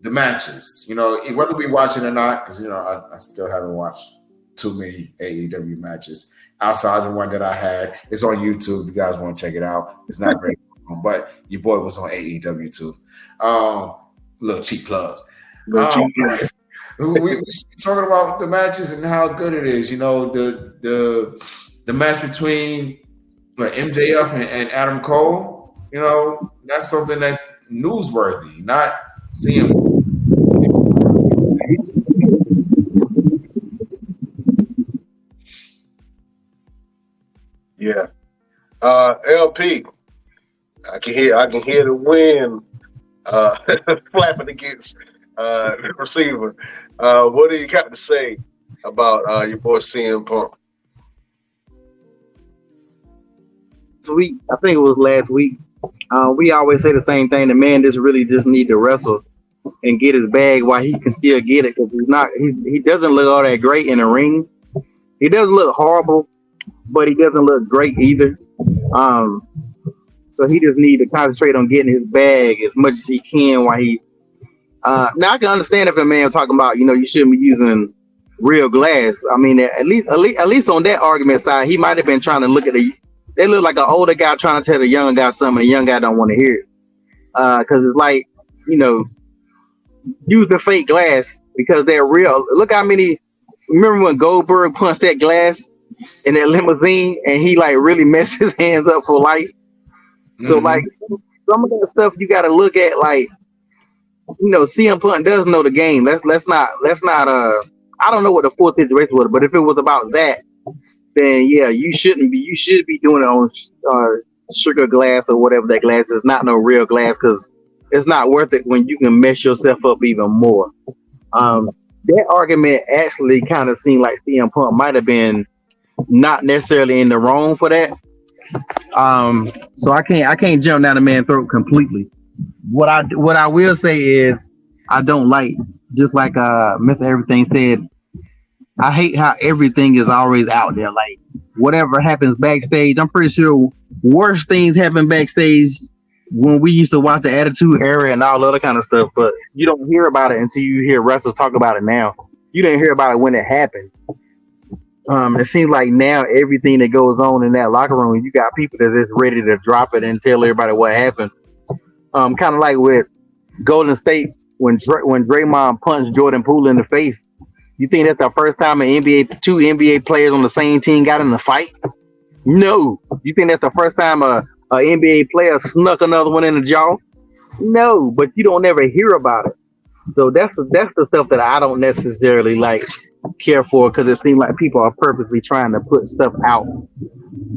the matches, whether we watch it or not, because I still haven't watched too many AEW matches outside the one that I had. It's on YouTube if you guys want to check it out. It's not very long, but your boy was on AEW too. Little cheap plug. We should be talking about the matches and how good it is. The match between MJF and Adam Cole. That's something that's newsworthy, not seeing. Yeah. LP, I can hear the wind flapping against the receiver. What do you got to say about your boy CM Punk? Week, I think it was last week. We always say the same thing. The man just really just need to wrestle and get his bag while he can still get it, because he doesn't look all that great in the ring. He doesn't look horrible, but he doesn't look great either. So he just need to concentrate on getting his bag as much as he can while he. Now I can understand if a man talking about you shouldn't be using real glass. I mean, at least on that argument side, he might have been trying to look at they look like an older guy trying to tell the young guy something, and the young guy don't want to hear it. Because it's like, use the fake glass because they're real. Look how many. Remember when Goldberg punched that glass in that limousine, and he like really messed his hands up for life. Mm-hmm. So like some of that stuff you got to look at, like CM Punk does know the game. Let's not. I don't know what the full situation was, but if it was about that, then yeah, you should be doing it on sugar glass or whatever that glass is, not no real glass, because it's not worth it when you can mess yourself up even more. That argument actually kind of seemed like CM Punk might have been not necessarily in the wrong for that. So I can't jump down the man's throat completely. What I will say is I don't like, just like Mr. Everything said, I hate how everything is always out there. Like whatever happens backstage, I'm pretty sure worse things happen backstage when we used to watch the Attitude Era and all other kind of stuff, but you don't hear about it until you hear wrestlers talk about it now. You didn't hear about it when it happened. It seems like now everything that goes on in that locker room, you got people that is ready to drop it and tell everybody what happened. Kind of like with Golden State when Draymond punched Jordan Poole in the face. You think that's the first time two NBA players on the same team got in a fight? No. You think that's the first time a NBA player snuck another one in the jaw? No, but you don't ever hear about it. So that's the stuff that I don't necessarily like care for, because it seems like people are purposely trying to put stuff out.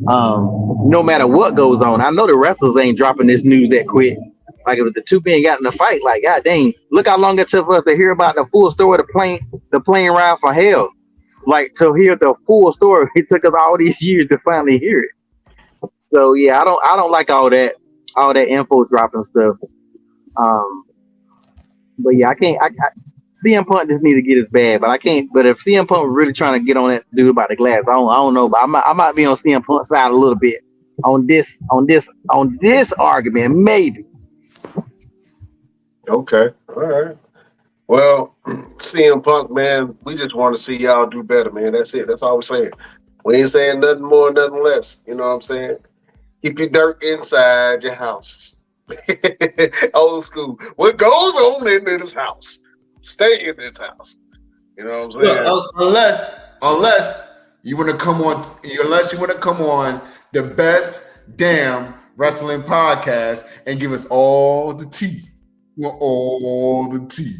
No matter what goes on. I know the wrestlers ain't dropping this news that quick. Like if the two men got in a fight, like god dang, look how long it took us to hear about the full story of the plane ride from hell. Like to hear the full story, it took us all these years to finally hear it. So yeah, I don't like all that info dropping stuff. But yeah, I can't. CM Punk just need to get his bag, but I can't. But if CM Punk was really trying to get on that dude about the glass, I don't know. But I might be on CM Punk's side a little bit on this argument, maybe. Okay, all right. Well, CM Punk, man, we just want to see y'all do better, man. That's it. That's all we're saying. We ain't saying nothing more, nothing less. You know what I'm saying? Keep your dirt inside your house. Old school. What goes on in this house, stay in this house. You know what I'm saying? Well, unless you want to come on the best damn wrestling podcast and give us all the tea. All the tea.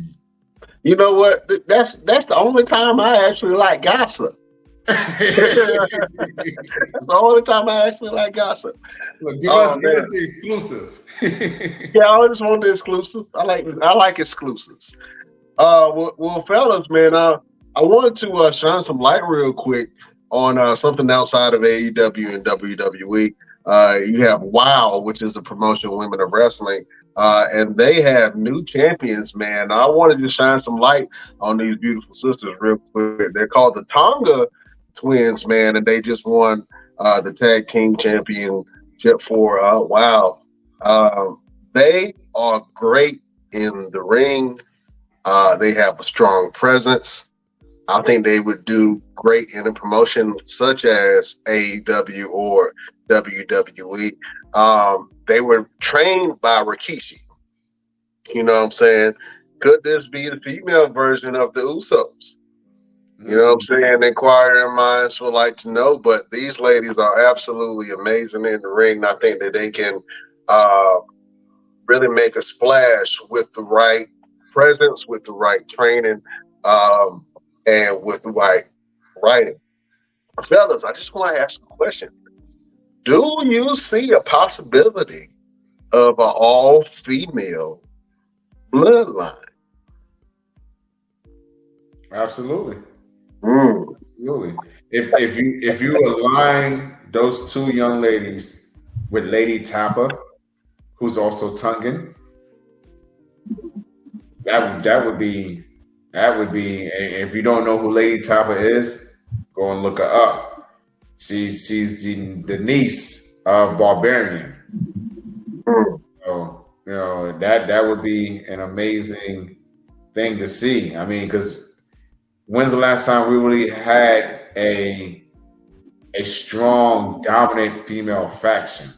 You know what? That's the only time I actually like gossip. That's the only time I actually like gossip. Look, Oh give us man. the exclusive. Yeah, I just want the exclusive. I like exclusives. Well, fellas, man, I wanted to shine some light real quick on something outside of AEW and WWE. You have WOW, which is the promotion of Women of Wrestling, and they have new champions, man. I wanted to shine some light on these beautiful sisters real quick. They're called the Tonga Twins, man, and they just won the tag team championship for WOW. They are great in the ring. They have a strong presence. I think they would do great in a promotion such as AEW or WWE. They were trained by Rikishi. You know what I'm saying? Could this be the female version of the Usos? You know what I'm saying? Inquiring minds would like to know, but these ladies are absolutely amazing in the ring. And I think that they can really make a splash with the right presence, with the right training, and with the right writing. Fellas, I just want to ask a question. Do you see a possibility of an all-female bloodline? Absolutely. Mm. Absolutely. If you align those two young ladies with Lady Tapa, who's also Tongan, that would be if you don't know who Lady Tapa is, go and look her up. She's the niece of Barbarian. Mm. So that would be an amazing thing to see. I mean, because when's the last time we really had a strong, dominant female faction?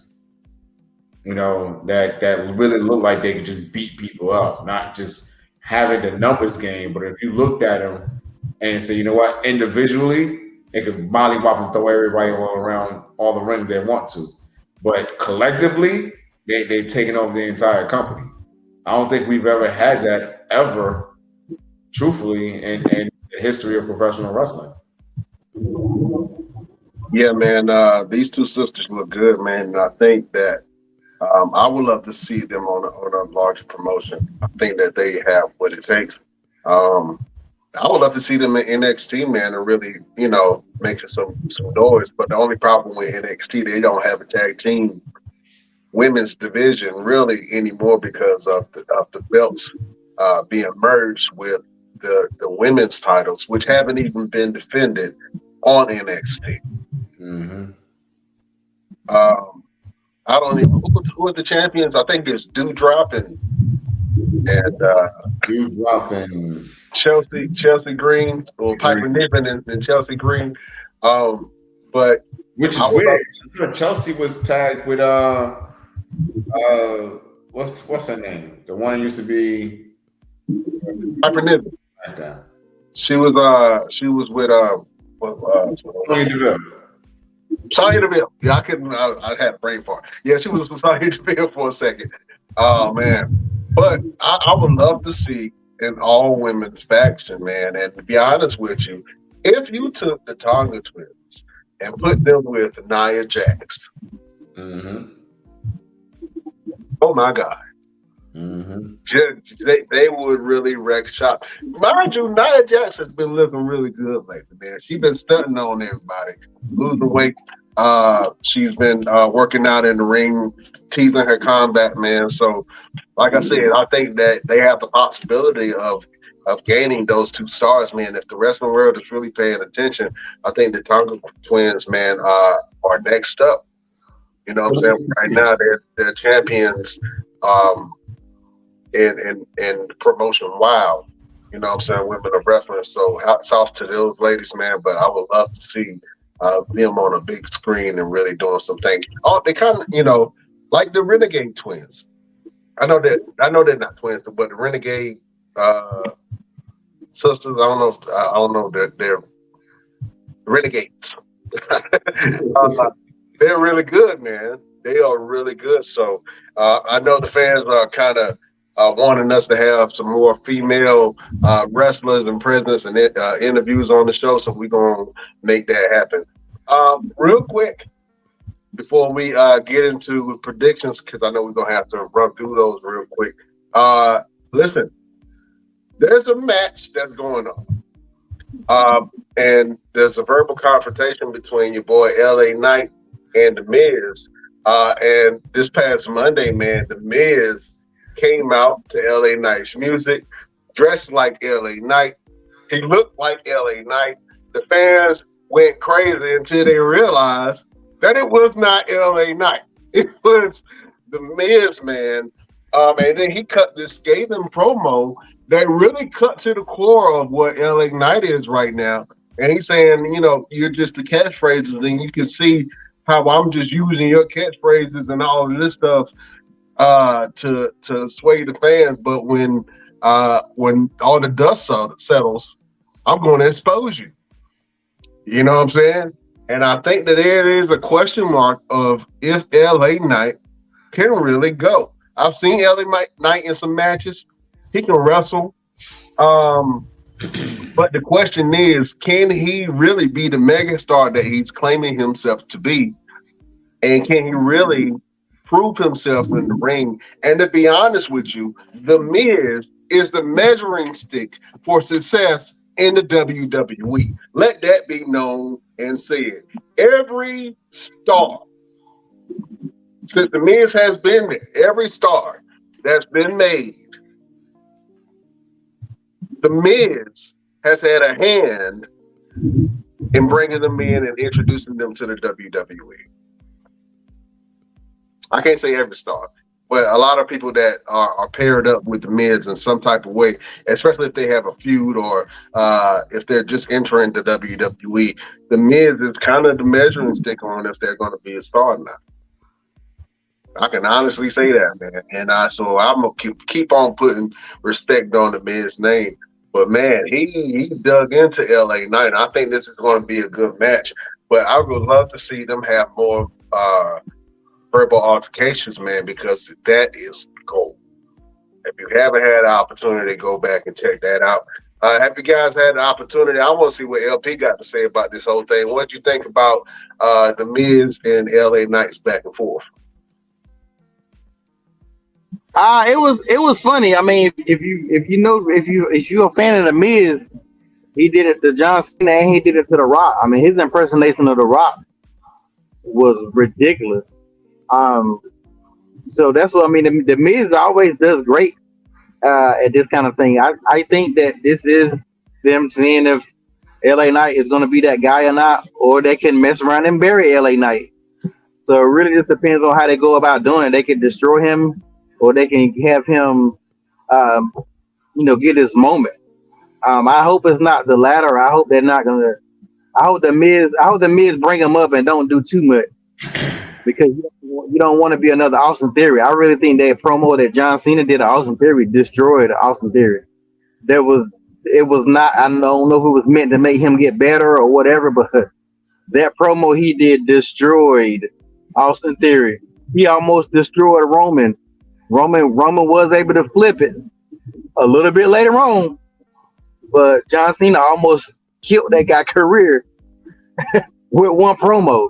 That really looked like they could just beat people up, not just having the numbers game. But if you looked at them and say, you know what, individually, they could mollywop and throw everybody all around all the ring they want to. But collectively, they've taken over the entire company. I don't think we've ever had that ever, truthfully, in the history of professional wrestling. Yeah, man. These two sisters look good, man. And I think that I would love to see them on a larger promotion. I think that they have what it takes. I would love to see them in NXT, man, and really, making some noise. But the only problem with NXT, they don't have a tag team women's division really anymore because of the belts being merged with the women's titles, which haven't even been defended on NXT. Mm-hmm. I don't even who are the champions. I think it's Doudrop and Doudrop and Chelsea Green, or Piper Niven and Chelsea Green. But which is weird. Chelsea was tagged with what's her name? The one who used to be Piper Niven. She was with Sonya Deville. Sonya Deville. Yeah, I had a brain fart. Yeah, she was with Sonya Deville for a second. Oh man. But I would love to see an all women's faction, man. And to be honest with you, if you took the Tonga Twins and put them with Nia Jax, mm-hmm. Oh my God. Mm-hmm. They would really wreck shop. Mind you, Nia Jax has been looking really good lately, man. She's been stunting on everybody, losing weight. She's been working out in the ring, teasing her combat, man. So, like I said, I think that they have the possibility of gaining those two stars, man. If the wrestling world is really paying attention, I think the Tonga Twins, man, are next up. You know what I'm saying? Right now, they're champions in promotion. Wow. You know what I'm saying? Women of wrestling. So hats off to those ladies, man. But I would love to see them on a big screen and really doing some things. Oh, they kind of, like the Renegade Twins. I know they're not twins, but the Renegade sisters. I don't know that they're renegades. They're really good, man. They are really good. So I know the fans are kind of wanting us to have some more female wrestlers and presence and interviews on the show. So we're gonna make that happen. Real quick before we get into predictions, because I know we're gonna have to run through those real quick. Listen, there's a match that's going on, and there's a verbal confrontation between your boy LA Knight and The Miz. And this past Monday, man, The Miz came out to LA Knight's music, dressed like LA Knight. He looked like LA Knight. The fans went crazy until they realized that it was not LA Knight. It was The Miz, man. And then he cut this scathing promo that really cut to the core of what LA Knight is right now. And he's saying, you know, you're just the catchphrases, and you can see how I'm just using your catchphrases and all of this stuff to sway the fans. But when all the dust settles, I'm going to expose you. You know what I'm saying? And I think that there is a question mark of if LA Knight can really go. I've seen LA Knight in some matches. He can wrestle. But the question is, can he really be the megastar that he's claiming himself to be? And can he really prove himself in the ring? And to be honest with you, The Miz is the measuring stick for success in the WWE. Let that be known and said. Every star, since The Miz has been there, every star that's been made, The Miz has had a hand in bringing them in and introducing them to the WWE. I can't say every star, but a lot of people that are paired up with The Miz in some type of way, especially if they have a feud or if they're just entering the WWE, The Miz is kind of the measuring stick on if they're going to be a star or not. I can honestly say that, man. And so I'm going to keep on putting respect on The Miz's name. But, man, he dug into LA Knight. I think this is going to be a good match. But I would love to see them have more verbal altercations, man, because that is gold. If you haven't had the opportunity, go back and check that out. Have you guys had the opportunity? I want to see what LP got to say about this whole thing. What do you think about The Miz and LA Knight's back and forth? It was funny. I mean, if you're a fan of The Miz, he did it to John Cena and he did it to The Rock. I mean, his impersonation of The Rock was ridiculous. So that's what I mean. The Miz always does great at this kind of thing. I think that this is them seeing if LA Knight is going to be that guy or not, or they can mess around and bury LA Knight. So it really just depends on how they go about doing it. They can destroy him, or they can have him, get his moment. I hope it's not the latter. I hope they're not gonna. I hope the Miz bring him up and don't do too much, because you don't want to be another Austin Theory. I really think that promo that John Cena did to Austin Theory destroyed Austin Theory. It was not. I don't know if it was meant to make him get better or whatever, but that promo he did destroyed Austin Theory. He almost destroyed Roman. Roman was able to flip it a little bit later on, but John Cena almost killed that guy's career with one promo.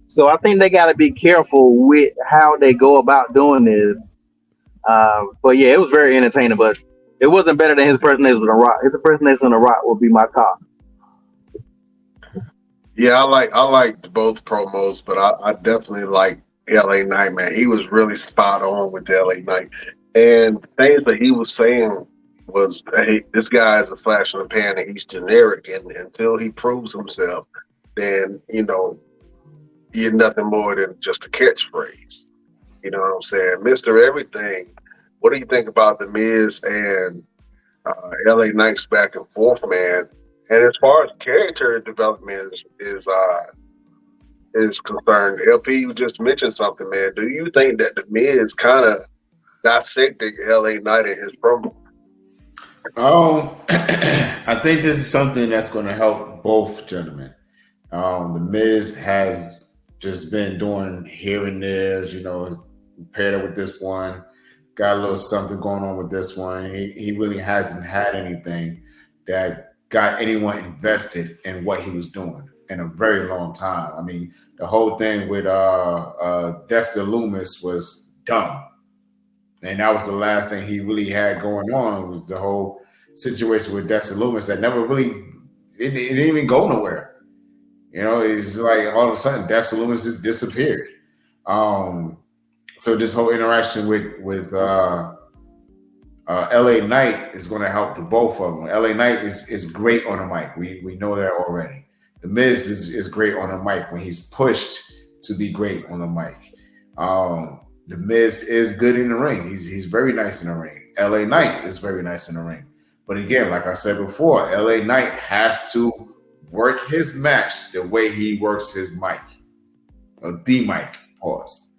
So I think they got to be careful with how they go about doing this. But yeah, it was very entertaining, but it wasn't better than his impersonation of The Rock. His impersonation of The Rock would be my top. Yeah, I liked both promos, but I definitely like LA Knight, man. He was really spot on with LA Knight. And things that he was saying was, hey, this guy is a flash in the pan and he's generic. And until he proves himself, then, you're nothing more than just a catchphrase. You know what I'm saying? Mr. Everything. What do you think about The Miz and LA Knight's back and forth, man? And as far as character development is concerned, LP, you just mentioned something, man. Do you think that The Miz kind of dissected LA Knight in his promo? I think this is something that's going to help both gentlemen. The Miz has just been doing here and there, paired up with this one. got a little something going on with this one. He really hasn't had anything that got anyone invested in what he was doing in a very long time. I mean, the whole thing with Dexter Loomis was dumb. And that was the last thing he really had going on was the whole situation with Dexter Loomis that never really it didn't even go nowhere. You know, it's like all of a sudden Dexter Loomis just disappeared. So this whole interaction with LA Knight is going to help the both of them. LA Knight is great on the mic. We know that already. The Miz is great on the mic when he's pushed to be great on the mic. The Miz is good in the ring. He's very nice in the ring. LA Knight is very nice in the ring. But again, like I said before, LA Knight has to work his match the way he works his mic. The mic, pause.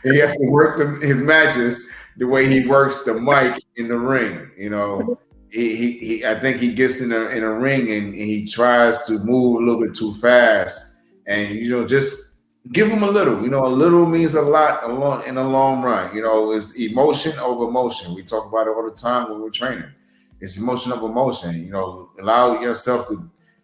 He has to work his matches the way he works the mic in the ring. You know, I think he gets in a ring and he tries to move a little bit too fast. And, you know, just give him a little. You know, a little means a lot in the long run. You know, it's emotion over motion. We talk about it all the time when we're training. It's emotion over motion. You know, allow yourself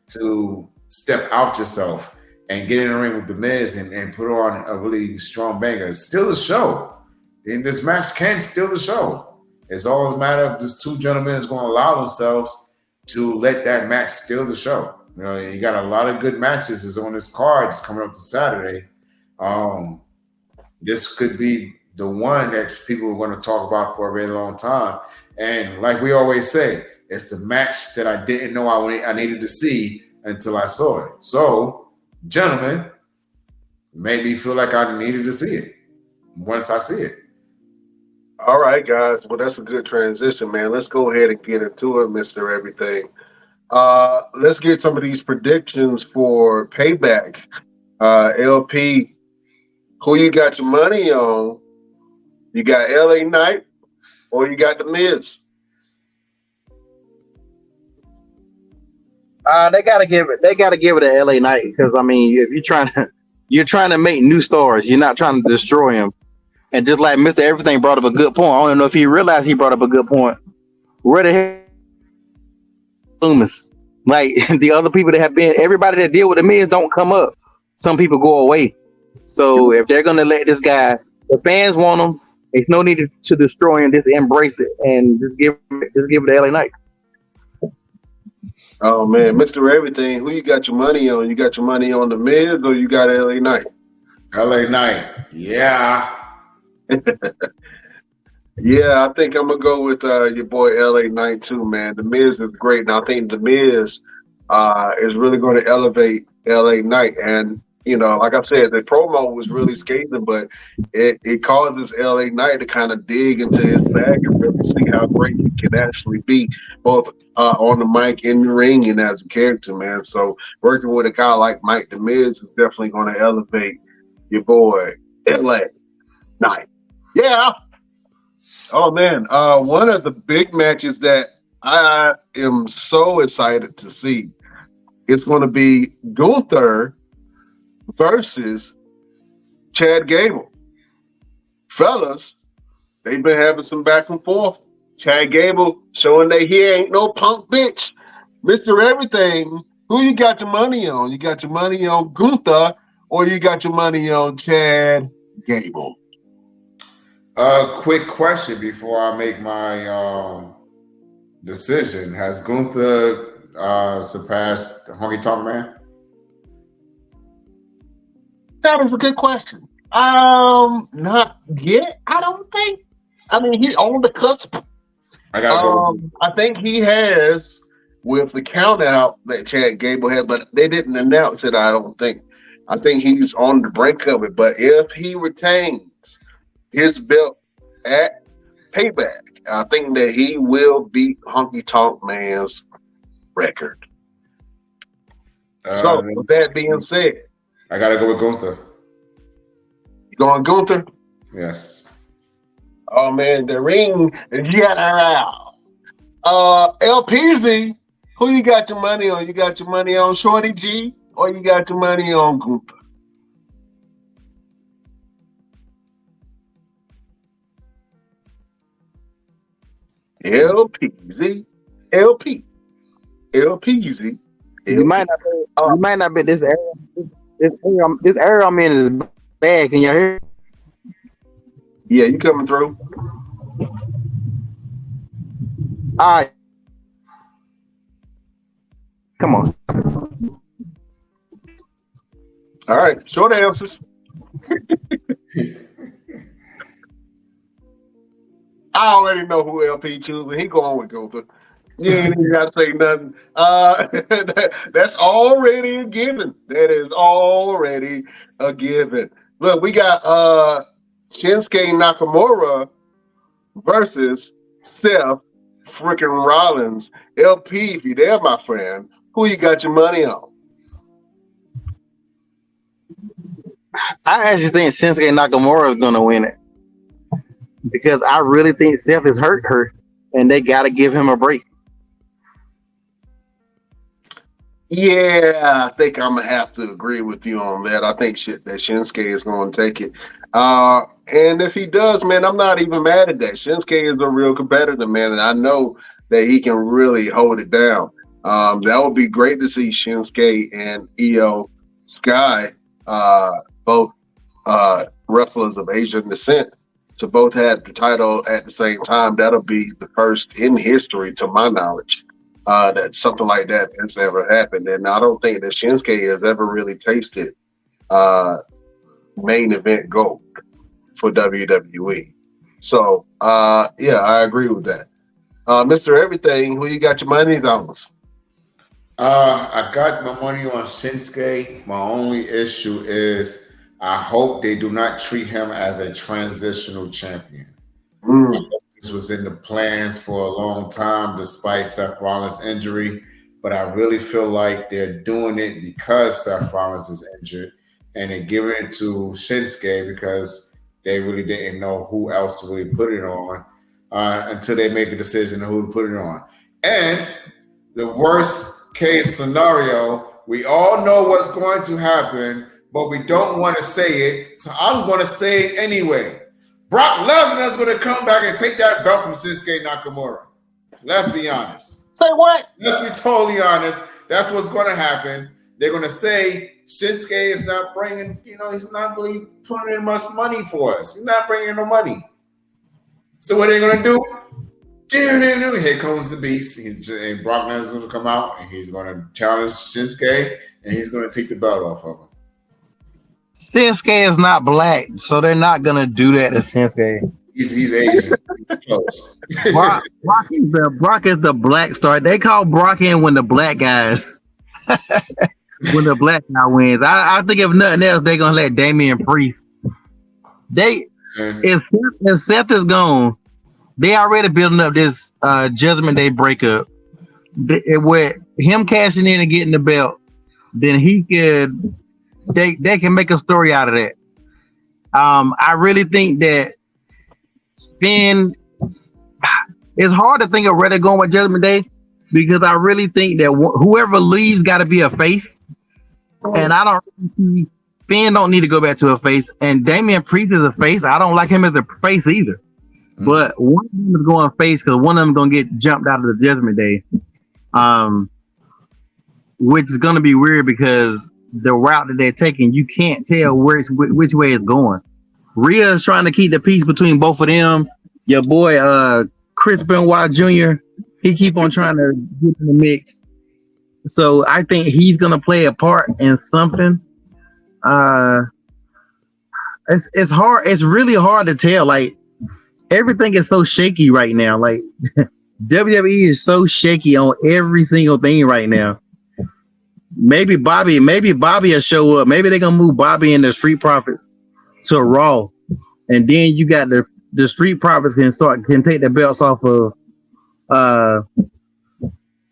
to step out yourself and get in the ring with the Miz and put on a really strong banger. It's still a show. And this match can steal the show. It's all a matter of this two gentlemen is going to allow themselves to let that match steal the show. You know, you got a lot of good matches is on this card. It's coming up to Saturday. This could be the one that people are going to talk about for a very long time. And like we always say, it's the match that I didn't know I needed to see until I saw it. So, gentlemen, made me feel like I needed to see it once I see it. All right, guys. Well, that's a good transition, man. Let's go ahead and get into it, Mr. Everything. Let's get some of these predictions for Payback. LP, who you got your money on? You got LA Knight or you got the Miz? They gotta give it to LA Knight because I mean, if you're trying to make new stars, you're not trying to destroy them. And just like Mr. Everything brought up a good point. I don't know if he realized he brought up a good point. Where the hell Loomis? Like the other people that have been, everybody that deal with the Miz don't come up. Some people go away. So if they're gonna let this guy, the fans want him. There's no need to destroy him. Just embrace it and just give it to LA Knight. Oh man, Mr. Everything, who you got your money on? You got your money on the Miz or you got LA Knight? LA Knight, yeah. Yeah, I think I'm gonna go with your boy LA Knight too, man. The Miz is great, and I think the Miz is really going to elevate LA Knight. And you know, like I said, the promo was really scathing, but it causes LA Knight to kind of dig into his bag and really see how great he can actually be, both on the mic, in the ring, and as a character, man. So working with a guy like Mike the Miz is definitely going to elevate your boy LA Knight. Yeah. Oh man, one of the big matches that I am so excited to see, it's going to be Gunther versus Chad Gable. Fellas, they've been having some back and forth. Chad Gable showing that he ain't no punk bitch. Mr. Everything, who you got your money on? You got your money on Gunther or you got your money on Chad Gable? Quick question before I make my decision. Has Gunther surpassed Honky Tonk Man? That is a good question. Not yet, I don't think. I mean, he's on the cusp. I think he has with the count out that Chad Gable had, but they didn't announce it, I don't think. I think he's on the brink of it. But if he retains his belt at Payback, I think that he will beat Honky Tonk Man's record. So, with that being said, I gotta go with Gunther. You going Gunther? Yes. Oh man, the ring general. LPZ, who you got your money on? You got your money on Shorty G or you got your money on Gunther? LPZ, LP, LPZ, You LP. might not be. You might not be this area. This area I'm in is bad. Can you hear? Yeah, you coming through? All right, come on. All right, short answers. I already know who LP choosing. He going with Gunther. You ain't even got to say nothing. That's already a given. That is already a given. Look, we got Shinsuke Nakamura versus Seth freaking Rollins. LP, if you there, my friend, who you got your money on? I actually think Shinsuke Nakamura is gonna win it because I really think Seth is hurt, and they got to give him a break. Yeah, I think I'm gonna have to agree with you on that. I think that Shinsuke is going to take it. And if he does, man, I'm not even mad at that. Shinsuke is a real competitor, man, and I know that he can really hold it down. That would be great to see Shinsuke and Io Sky, both wrestlers of Asian descent, to both have the title at the same time. That'll be the first in history, to my knowledge, that something like that has ever happened. And I don't think that Shinsuke has ever really tasted main event gold for WWE. So, yeah, I agree with that. Mr. Everything, who you got your money's on? I got my money on Shinsuke. My only issue is I hope they do not treat him as a transitional champion. This was in the plans for a long time, despite Seth Rollins' injury. But I really feel like they're doing it because Seth Rollins is injured, and they're giving it to Shinsuke because they really didn't know who else to really put it on until they make a decision on who to put it on. And the worst case scenario, we all know what's going to happen, but we don't want to say it, so I'm going to say it anyway. Brock Lesnar is going to come back and take that belt from Shinsuke Nakamura. Let's be honest. Say what? Let's be totally honest. That's what's going to happen. They're going to say Shinsuke is not bringing, he's not really putting in much money for us. He's not bringing no money. So what are they going to do? Here comes the beast. And Brock Lesnar is going to come out and he's going to challenge Shinsuke and he's going to take the belt off of him. Shinsuke is not black, so they're not gonna do that to Shinsuke. He's Asian. He's close. Brock is the black star. They call Brock in when the black guys when the black guy wins. I think if nothing else, they're gonna let Damian Priest. If Seth is gone, they already building up this Judgment Day breakup. With him cashing in and getting the belt, then he could. They can make a story out of that. I really think that Finn. It's hard to think of where they're going with Judgment Day because I really think that whoever leaves got to be a face, and I don't see Finn don't need to go back to a face, and Damian Priest is a face. I don't like him as a face either, but one of them is going face because one of them is going to get jumped out of the Judgment Day, which is going to be weird because the route that they're taking, you can't tell which way it's going. Rhea is trying to keep the peace between both of them. Your boy, Chris Benoit Jr., he keep on trying to get in the mix. So I think he's gonna play a part in something. It's hard. It's really hard to tell. Like everything is so shaky right now. Like WWE is so shaky on every single thing right now. Maybe Bobby will show up. Maybe they're gonna move Bobby and the Street Profits to Raw, and then you got the Street Profits can take the belts off of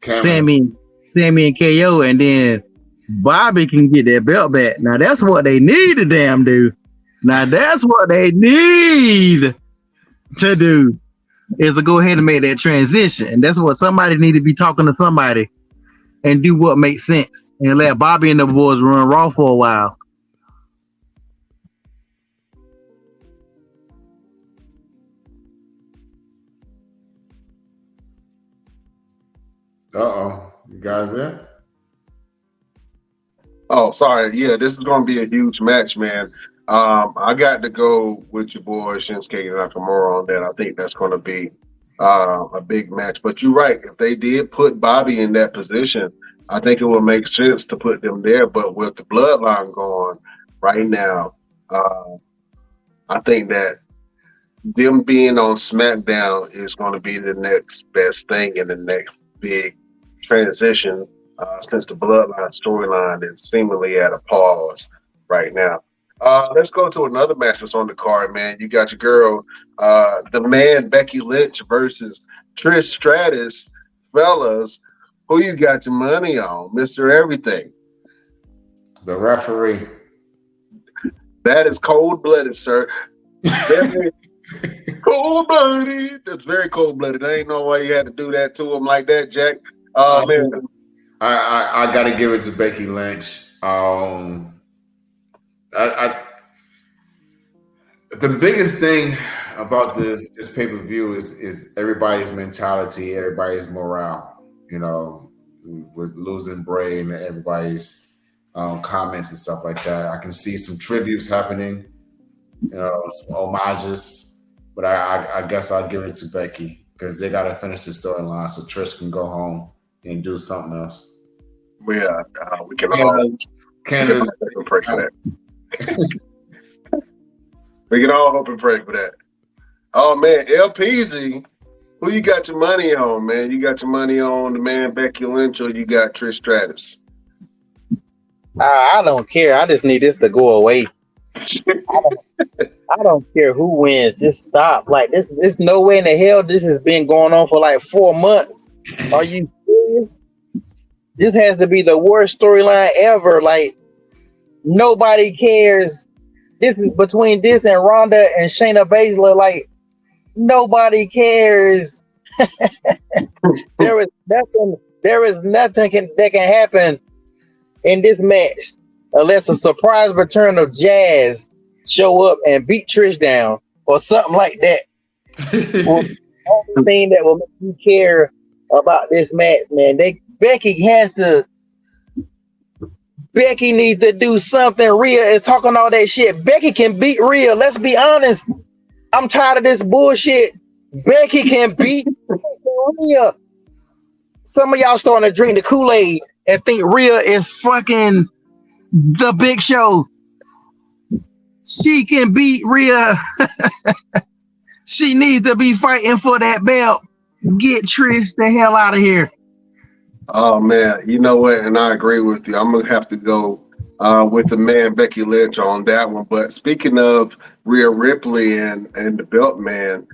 Sammy and KO, and then Bobby can get that belt back. Now that's what they need to damn do. Now that's what they need to do is to go ahead and make that transition, and that's what somebody need to be talking to somebody and do what makes sense and let Bobby and the boys run Raw for a while. You guys there? Oh, sorry. Yeah, this is going to be a huge match, man. I got to go with your boy Shinsuke Nakamura on that. I think that's going to be a big match. But you're right. If they did put Bobby in that position, I think it would make sense to put them there. But with the bloodline going right now, I think that them being on SmackDown is going to be the next best thing in the next big transition since the Bloodline storyline is seemingly at a pause right now. Let's go to another match that's on the card, man. You got your girl, the man Becky Lynch versus Trish Stratus. Fellas, who you got your money on? Mr. Everything. The referee. That is cold-blooded, sir. Cold-blooded. That's very cold-blooded. I ain't know why you had to do that to him like that, Jack. Man. I got to give it to Becky Lynch. The biggest thing about this pay-per-view is everybody's mentality, everybody's morale. You know, with losing Bray and everybody's comments and stuff like that. I can see some tributes happening, you know, some homages, but I guess I'll give it to Becky because they got to finish the storyline so Trish can go home and do something else. We can all Canada's hope and pray for that. We can all hope and pray for that. Oh man, LPZ, who you got your money on, man? You got your money on the man Becky Lynch, or you got Trish Stratus? I don't care. I just need this to go away. I don't care who wins. Just stop. Like this is no way in the hell this has been going on for like 4 months. Are you serious? This has to be the worst storyline ever. Like nobody cares. This is between this and Ronda and Shayna Baszler. Like nobody cares. There is nothing that can happen in this match unless a surprise return of Jazz show up and beat Trish down or something like that. Well, the only thing that will make you care about this match, man, Becky needs to do something. Rhea is talking all that shit. Becky can beat Rhea. Let's be honest. I'm tired of this bullshit. Becky can beat Rhea. Some of y'all starting to drink the Kool-Aid and think Rhea is fucking the Big Show. She can beat Rhea. She needs to be fighting for that belt. Get Trish the hell out of here. Oh man, you know what? And I agree with you. I'm gonna have to go with the man Becky Lynch on that one. But speaking of Rhea Ripley and the belt man,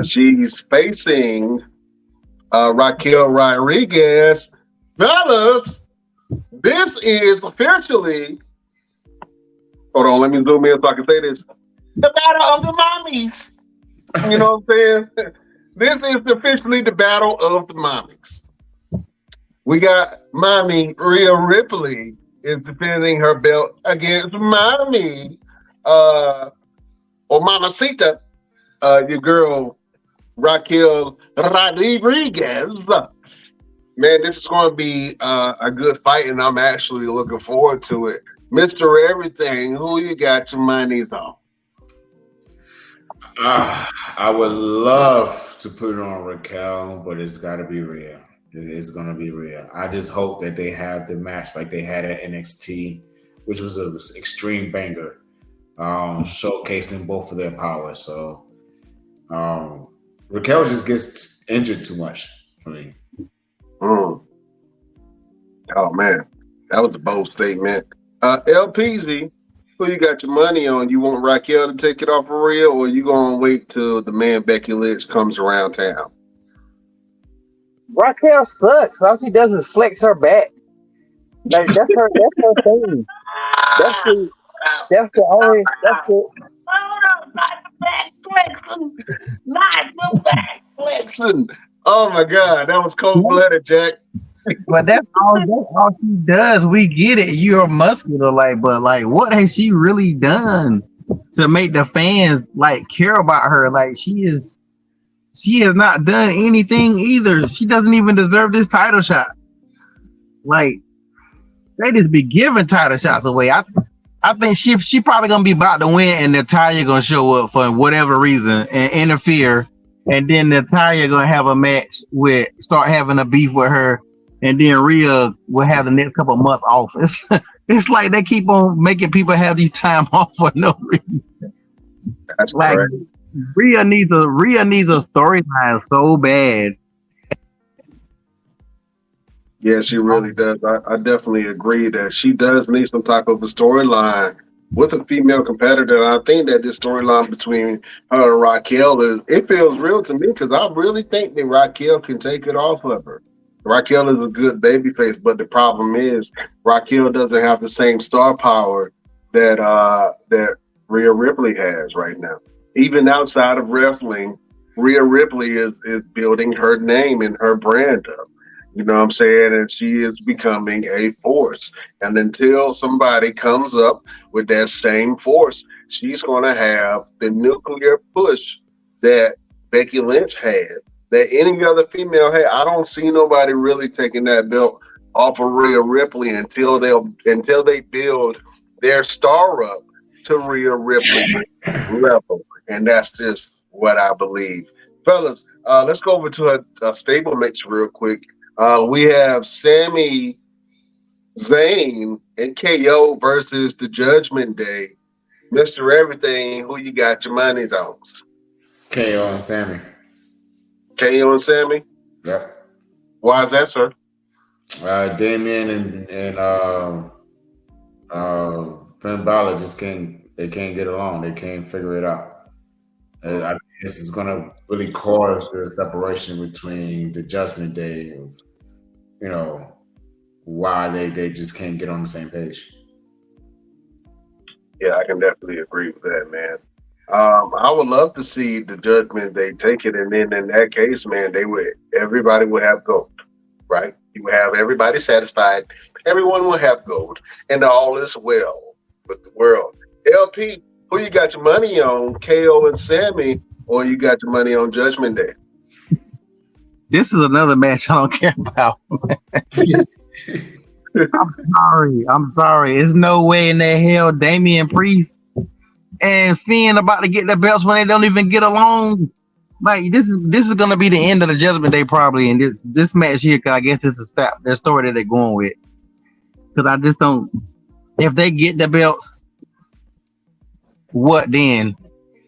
she's facing Raquel Rodriguez. Fellas, this is officially. Hold on, let me zoom in so I can say this. The battle of the mommies. You know what I'm saying? This is officially the battle of the mommies. We got mommy Rhea Ripley is defending her belt against mommy or Mamacita, your girl Raquel Rodriguez. Man, this is going to be a good fight, and I'm actually looking forward to it. Mr. Everything, who you got your monies on? I would love to put it on Raquel, but it's got to be Rhea. It's going to be Rhea. I just hope that they have the match like they had at NXT, which was an extreme banger, showcasing both of their power. So Raquel just gets injured too much for me. Oh man, that was a bold statement. LPZ, who you got your money on? You want Raquel to take it off of Rhea, or you gonna wait till the man Becky Lynch comes around town? Raquel sucks. All she does is flex her back. Like that's her thing. That's the only. Not the back flexing. Oh my God, that was cold-blooded, Jack. But that's all she does. We get it. You're muscular, but what has she really done to make the fans care about her? Like she is she has not done anything either. She doesn't even deserve this title shot. Like, they just be giving title shots away. I think she probably gonna be about to win, and Natalya gonna show up for whatever reason and interfere, and then Natalya gonna have a match start having a beef with her, and then Rhea will have the next couple of months off. It's like they keep on making people have these time off for no reason. That's Like, correct. Rhea needs a storyline so bad. Yeah, she really does. I definitely agree that she does need some type of a storyline with a female competitor. And I think that this storyline between her and Raquel it feels real to me because I really think that Raquel can take it off of her. Raquel is a good babyface, but the problem is Raquel doesn't have the same star power that Rhea Ripley has right now. Even outside of wrestling, Rhea Ripley is building her name and her brand up. You know what I'm saying? And she is becoming a force. And until somebody comes up with that same force, she's going to have the nuclear push that Becky Lynch had, that any other female had. I don't see nobody really taking that belt off of Rhea Ripley until they build their star up to Rhea Ripley level. And that's just what I believe. Fellas, let's go over to a stable match real quick. We have Sami Zayn and KO versus the Judgment Day. Mr. Everything, who you got your money's on? KO and Sammy. KO and Sami? Yep. Why is that, sir? Damien and Finn Balor just can't get along. They can't figure it out. I think this is going to really cause the separation between the Judgment Day of, why they just can't get on the same page. Yeah, I can definitely agree with that, man. I would love to see the Judgment Day take it, and then in that case, man, everybody would have gold, right? You would have everybody satisfied. Everyone will have gold, and all is well with the world. LP, who you got your money on, KO and Sami, or you got your money on Judgment Day? This is another match I don't care about. I'm sorry. There's no way in the hell Damian Priest and Finn about to get the belts when they don't even get along. Like, this is gonna be the end of the Judgment Day probably, and this match here, cause I guess this is their story that they're going with. Cause I just don't. If they get the belts, what then?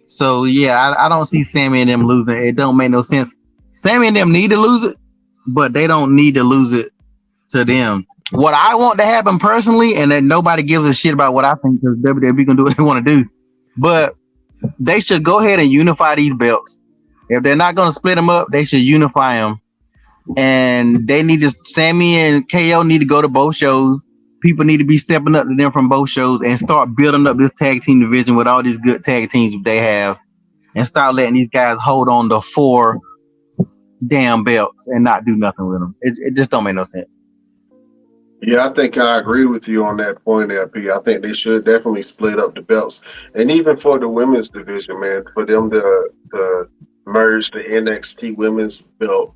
So yeah, I don't see Sami and them losing. It don't make no sense. Sami and them need to lose it, but they don't need to lose it to them. What I want to happen personally, and that nobody gives a shit about what I think, because WWE can do what they want to do, but they should go ahead and unify these belts. If they're not going to split them up, they should unify them. And they need to, Sami and KO need to go to both shows. People need to be stepping up to them from both shows and start building up this tag team division with all these good tag teams they have, and start letting these guys hold on to 4 damn belts and not do nothing with them. It just don't make no sense. Yeah, I think I agree with you on that point, LP. I think they should definitely split up the belts. And even for the women's division, man, for them to merge the NXT women's belt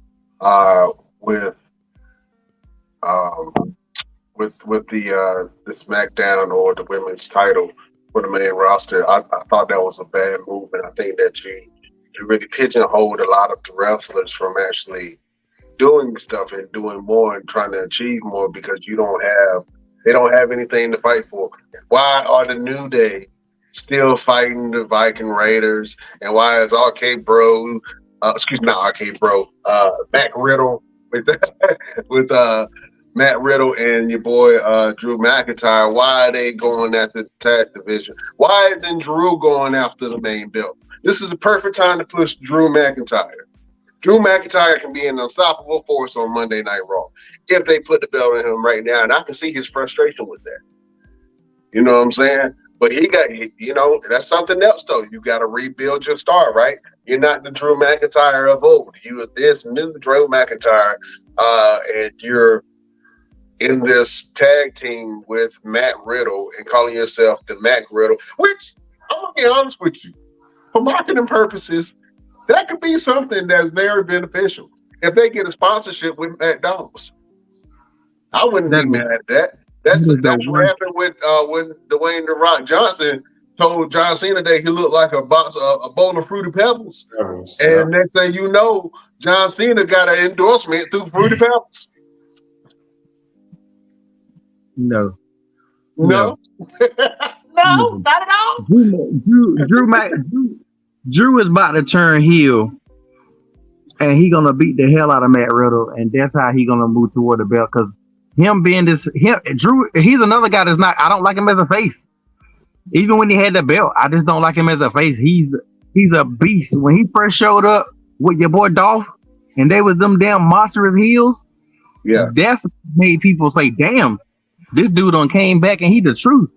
with the SmackDown or the women's title for the main roster, I thought that was a bad move. And I think that you really pigeonholed a lot of the wrestlers from actually doing stuff and doing more and trying to achieve more, because they don't have anything to fight for. Why are the New Day still fighting the Viking Raiders? And why is Matt Riddle with Matt Riddle and your boy Drew McIntyre, why are they going after the tag division? Why isn't Drew going after the main belt? This is the perfect time to push Drew McIntyre. Drew McIntyre can be an unstoppable force on Monday Night Raw if they put the belt on him right now, and I can see his frustration with that. You know what I'm saying? But that's something else, though. You got to rebuild your star, right? You're not the Drew McIntyre of old. You are this new Drew McIntyre, and you're in this tag team with Matt Riddle and calling yourself the Mac Riddle, which, I'm going to be honest with you, for marketing purposes, That could be something that's very beneficial if they get a sponsorship with McDonald's. I wouldn't be That mad at that. is the That's what worst. happened with when Dwayne the Rock Johnson told John Cena that he looked like a bowl of Fruity Pebbles. Yeah. And next thing you know, John Cena got an endorsement through Fruity Pebbles. No. No, no, not at all. Drew is about to turn heel, and he gonna beat the hell out of Matt Riddle, and that's how he gonna move toward the belt. Because Drew, he's another guy that's not. I don't like him as a face. Even when he had the belt, I just don't like him as a face. He's a beast. When he first showed up with your boy Dolph, and they was them damn monstrous heels. Yeah, That's made people say, "Damn, this dude done came back and he the truth."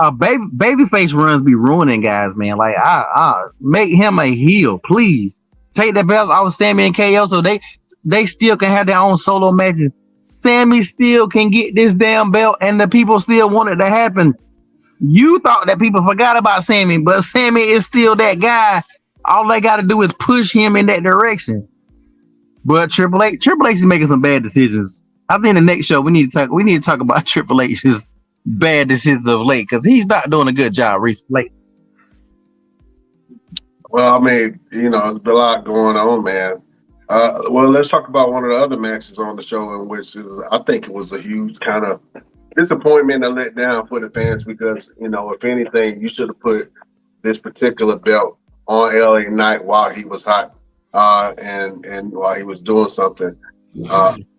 Babyface runs be ruining guys, man. Like, I make him a heel, please. Take the belts off Sammy and KO so they still can have their own solo matches. Sammy still can get this damn belt, and the people still want it to happen. You thought that people forgot about Sammy, but Sammy is still that guy. All they got to do is push him in that direction. But Triple H is making some bad decisions. I think the next show we need to talk about Triple H's bad decisions of late, because he's not doing a good job recently. well, I mean, there's been a lot going on, man. Well, let's talk about one of the other matches on the show, in which I think it was a huge kind of disappointment and let down for the fans because, if anything, you should have put this particular belt on LA Knight while he was hot and while he was doing something.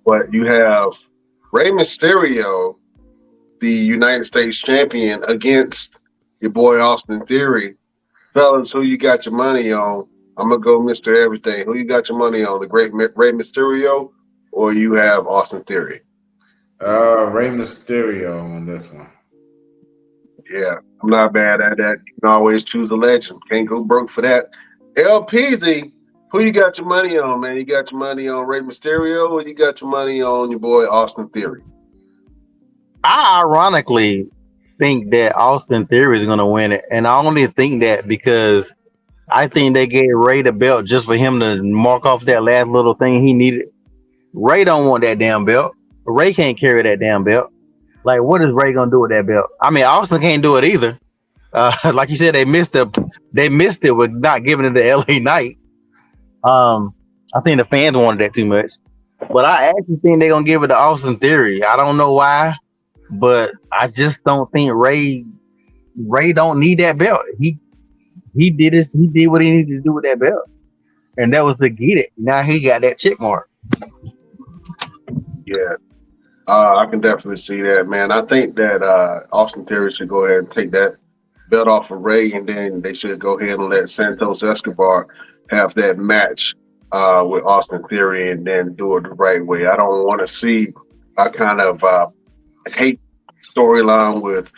But you have Rey Mysterio, the United States champion, against your boy Austin Theory. Fellas, who you got your money on? I'm going to go Mr. Everything. Who you got your money on? The great Rey Mysterio, or you have Austin Theory? Rey Mysterio on this one. Yeah, I'm not bad at that. You can always choose a legend. Can't go broke for that. LPZ, who you got your money on, man? You got your money on Rey Mysterio, or you got your money on your boy Austin Theory? I ironically think that Austin Theory is going to win it, and I only think that because I think they gave Ray the belt just for him to mark off that last little thing he needed. Ray don't want that damn belt. Ray can't carry that damn belt. Like, what is Ray gonna do with that belt? I mean, Austin can't do it either. Like you said, they missed it with not giving it to LA Knight. I think the fans wanted that too much, but I actually think they're gonna give it to Austin Theory. I don't know why, but I just don't think Ray don't need that belt. He did what he needed to do with that belt, and that was to get it. Now he got that check mark. Yeah, I can definitely see that, man. I think that Austin Theory should go ahead and take that belt off of Ray, and then they should go ahead and let Santos Escobar have that match with Austin Theory, and then do it the right way. I don't want to see a kind of hate storyline with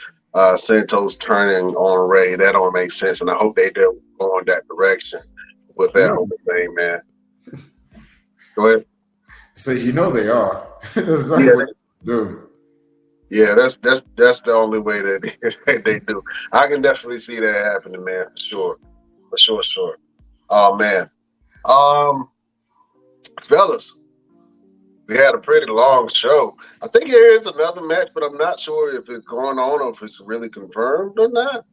Santos turning on Ray. That don't make sense, and I hope they do go in that direction with that whole thing, man. Go ahead. So they are. That's exactly what they do. Yeah, that's the only way that they do. I can definitely see that happening, man, for sure. Oh man, fellas, we had a pretty long show. I think there is another match, but I'm not sure if it's going on or if it's really confirmed or not.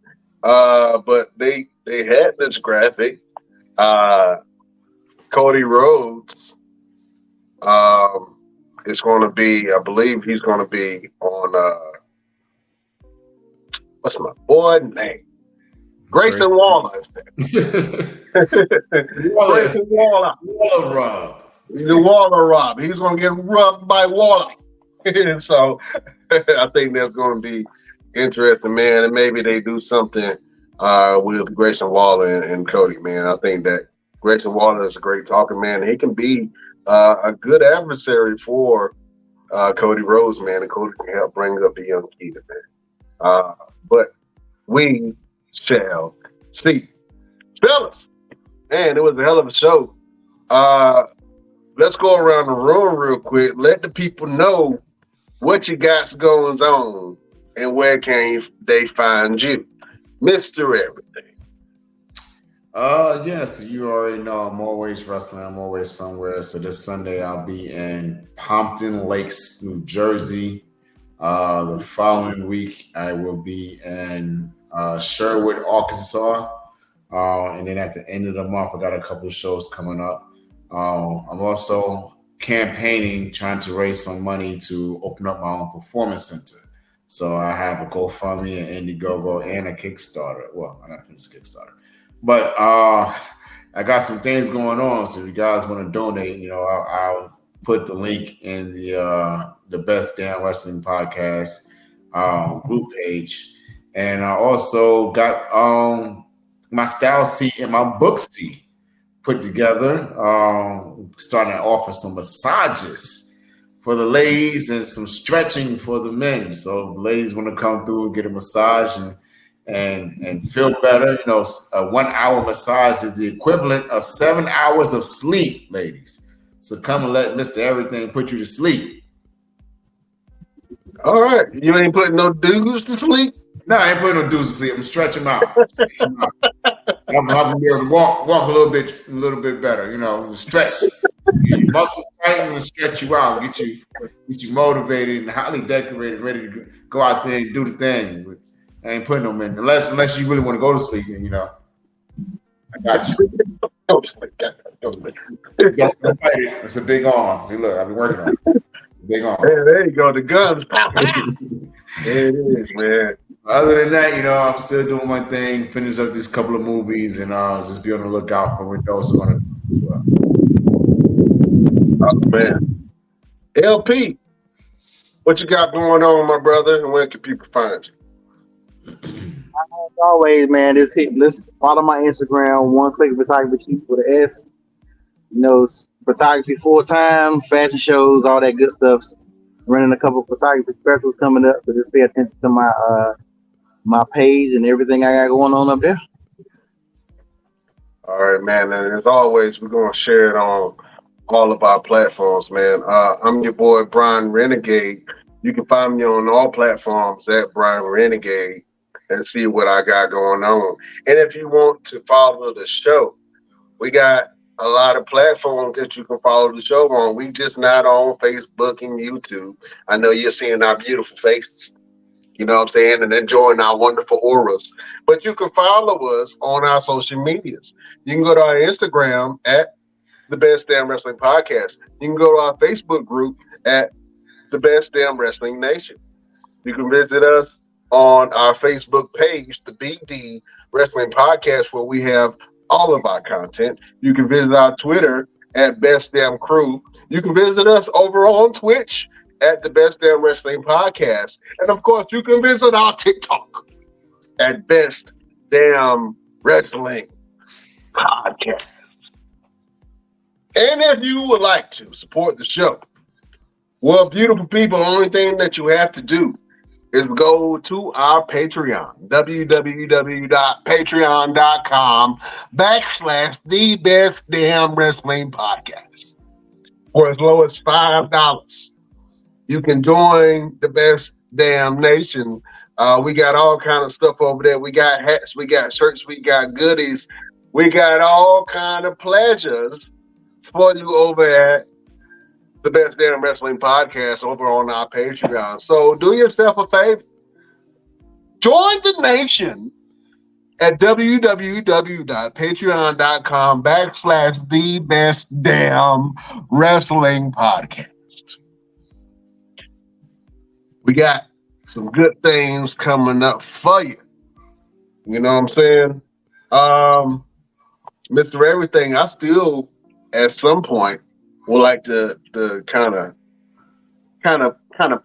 But they had this graphic. Cody Rhodes. It's going to be, I believe he's going to be on, what's my boy name? Grayson Waller. Grayson Waller. Waller Rob. The Waller Rob. He's going to get rubbed by Waller. And so I think that's going to be interesting, man. And maybe they do something with Grayson Waller and Cody, man. I think that Grayson Waller is a great talker, man. He can be a good adversary for Cody Rhodes, man, and Cody can help bring up the young kid, man. But we shall see. Fellas, man, it was a hell of a show. Let's go around the room real quick. Let the people know what you got going on and where can they find you, Mr. Everything. Yes, you already know I'm always wrestling. I'm always somewhere. So this Sunday I'll be in Pompton Lakes, New Jersey. The following week I will be in Sherwood, Arkansas. And then at the end of the month, I got a couple of shows coming up. I'm also campaigning, trying to raise some money to open up my own performance center. So I have a GoFundMe, an Indiegogo, and a Kickstarter. Well, I got to finish the Kickstarter. But I got some things going on. So if you guys want to donate, I'll put the link in the Best Damn Wrestling Podcast group page. And I also got my style seat and my book seat put together. Starting to offer some massages for the ladies and some stretching for the men. So if ladies want to come through and get a massage and feel better. A 1 hour massage is the equivalent of 7 hours of sleep, ladies. So come and let Mr. Everything put you to sleep. All right. You ain't putting no dudes to sleep? No, I ain't putting no dudes to sleep. I'm stretching them out. I'm helping you to walk a little bit better, stretch. Get your muscles tighten and stretch you out, get you motivated and highly decorated, ready to go out there and do the thing. I ain't putting them in unless you really want to go to sleep. And I got you. Don't sleep. Don't sleep. It's a big arm. See, look, I've been working on it. It's a big arm. Yeah, there you go. The guns. Pow, pow. There it is, man. Other than that, I'm still doing my thing, finish up these couple of movies, and just be on the lookout for what those are going to do as well. Oh, man. LP, what you got going on, my brother, and where can people find you? As always, man, let's follow my Instagram, One Click Photography Chief with an S. Photography full time, fashion shows, all that good stuff. Running a couple of photography specials coming up, so just pay attention to my page and everything I got going on up there. All right, man. And as always, we're going to share it on all of our platforms, man. I'm your boy, Brian Renegade. You can find me on all platforms at Brian Renegade and see what I got going on. And if you want to follow the show, we got a lot of platforms that you can follow the show on. We just not on Facebook and YouTube. I know you're seeing our beautiful faces, you know what I'm saying, and enjoying our wonderful auras. But you can follow us on our social medias. You can go to our Instagram at The Best Damn Wrestling Podcast. You can go to our Facebook group at The Best Damn Wrestling Nation. You can visit us on our Facebook page, the BD Wrestling Podcast, where we have all of our content. You can visit our Twitter at Best Damn Crew. You can visit us over on Twitch at the Best Damn Wrestling Podcast. And of course, you can visit our TikTok at Best Damn Wrestling Podcast. And if you would like to support the show, well, beautiful people, the only thing that you have to do is go to our Patreon, www.patreon.com/The Best Damn Wrestling Podcast. For as low as $5, you can join the Best Damn Nation. We got all kind of stuff over there. We got hats, we got shirts, we got goodies. We got all kind of pleasures for you over at the Best Damn Wrestling Podcast over on our Patreon. So do yourself a favor. Join the nation at www.patreon.com/The Best Damn Wrestling Podcast. We got some good things coming up for you. You know what I'm saying? Mr. Everything, I still at some point would like to kind of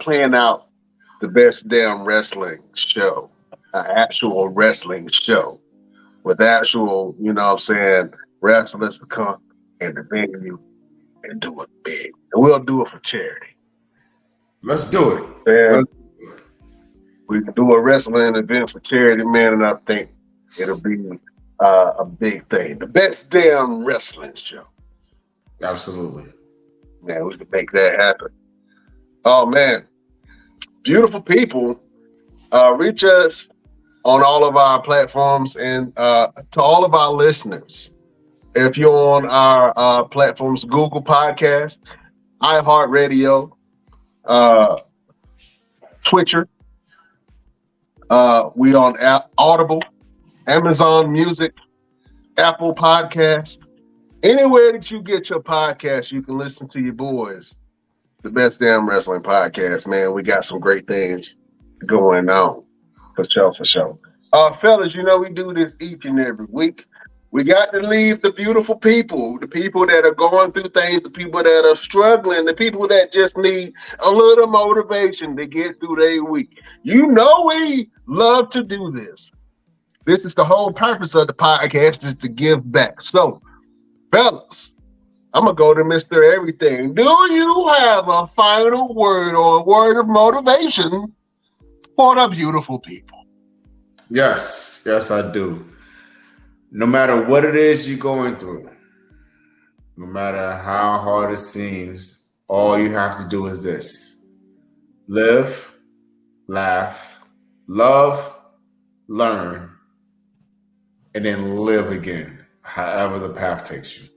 plan out the Best Damn Wrestling show, an actual wrestling show with actual, you know what I'm saying, wrestlers to come and the venue and do it big. And we'll do it for charity. Let's do it. And we can do a wrestling event for charity, man, and I think it'll be a big thing. The Best Damn Wrestling show. Absolutely. Man, we can make that happen. Oh, man. Beautiful people, reach us on all of our platforms, and to all of our listeners. If you're on our platforms, Google Podcast, iHeartRadio, uh, Twitcher, we on Audible, Amazon Music, Apple Podcasts. Anywhere that you get your podcast, you can listen to your boys. The Best Damn Wrestling Podcast, man. We got some great things going on. For sure. Fellas, you know we do this each and every week. We got to leave the beautiful people, the people that are going through things, the people that are struggling, the people that just need a little motivation to get through their week. You know we love to do this. This is the whole purpose of the podcast, is to give back. So, fellas, I'm going to go to Mr. Everything. Do you have a final word or a word of motivation for the beautiful people? Yes, I do. No matter what it is you're going through, no matter how hard it seems, all you have to do is this: live, laugh, love, learn, and then live again, however the path takes you.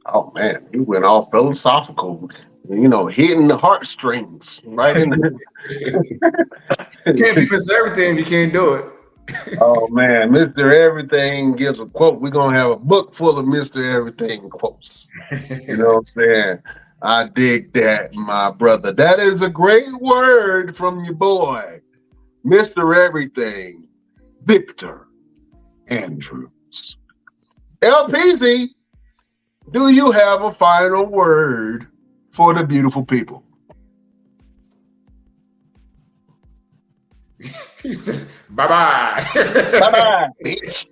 Oh man, you went all philosophical, hitting the heartstrings right in the. You can't be Mr. Everything if you can't do it. Oh man, Mr. Everything gives a quote. We're gonna have a book full of Mr. Everything quotes. You know what I'm saying? I dig that, my brother. That is a great word from your boy, Mr. Everything, Victor Andrews. LPZ, do you have a final word for the beautiful people? He said, bye-bye. Bye-bye, bitch.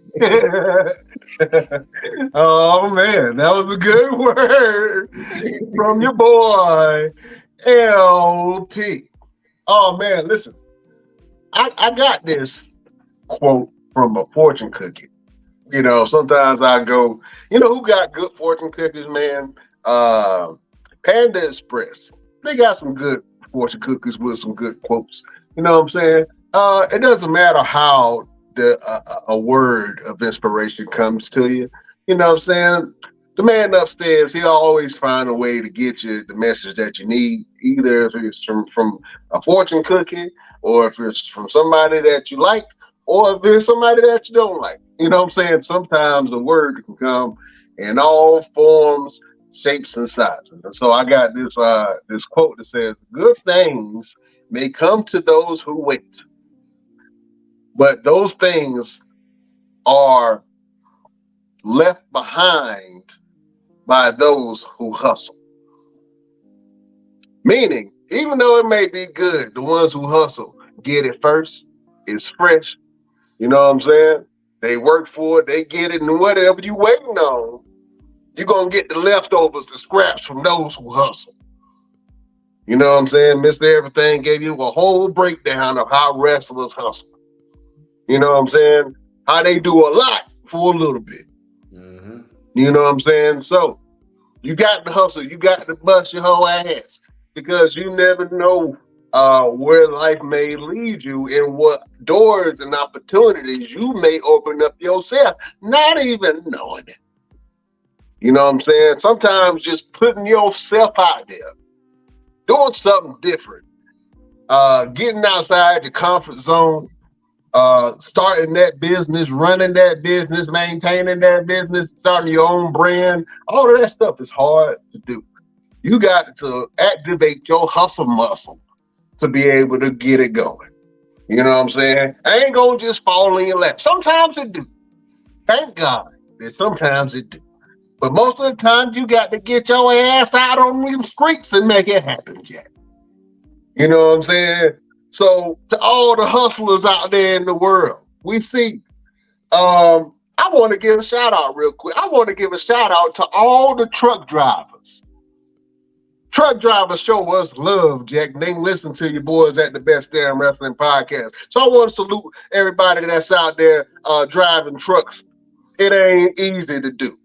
Oh, man, that was a good word from your boy, LP. Oh, man, listen. I got this quote from a fortune cookie. Sometimes I go, who got good fortune cookies, man? Panda Express. They got some good fortune cookies with some good quotes. You know what I'm saying? It doesn't matter how a word of inspiration comes to you. You know what I'm saying? The man upstairs, he'll always find a way to get you the message that you need, either if it's from a fortune cookie, or if it's from somebody that you like, or if it's somebody that you don't like. You know what I'm saying? Sometimes a word can come in all forms, shapes, and sizes. And so I got this quote that says, "Good things may come to those who wait, but those things are left behind by those who hustle." Meaning, even though it may be good, the ones who hustle get it first. It's fresh. You know what I'm saying? They work for it, they get it, and whatever you waiting on, you're going to get the leftovers, the scraps from those who hustle. You know what I'm saying? Mr. Everything gave you a whole breakdown of how wrestlers hustle. You know what I'm saying? How they do a lot for a little bit. Mm-hmm. You know what I'm saying? So you got to hustle. You got to bust your whole ass, because you never know where life may lead you and what doors and opportunities you may open up yourself, not even knowing it. You know what I'm saying? Sometimes just putting yourself out there, doing something different, getting outside your comfort zone, starting that business, running that business, maintaining that business, starting your own brand. All of that stuff is hard to do. You got to activate your hustle muscle to be able to get it going. You know what I'm saying? I ain't gonna just fall in your lap. Sometimes it do. Thank God that sometimes it do. But most of the time, you got to get your ass out on them streets and make it happen, Jack. You know what I'm saying? So to all the hustlers out there in the world, we see, I want to give a shout out real quick. I want to give a shout out to all the truck drivers. Truck drivers show us love, Jack. They listen to your boys at the Best Damn Wrestling Podcast. So I want to salute everybody that's out there driving trucks. It ain't easy to do.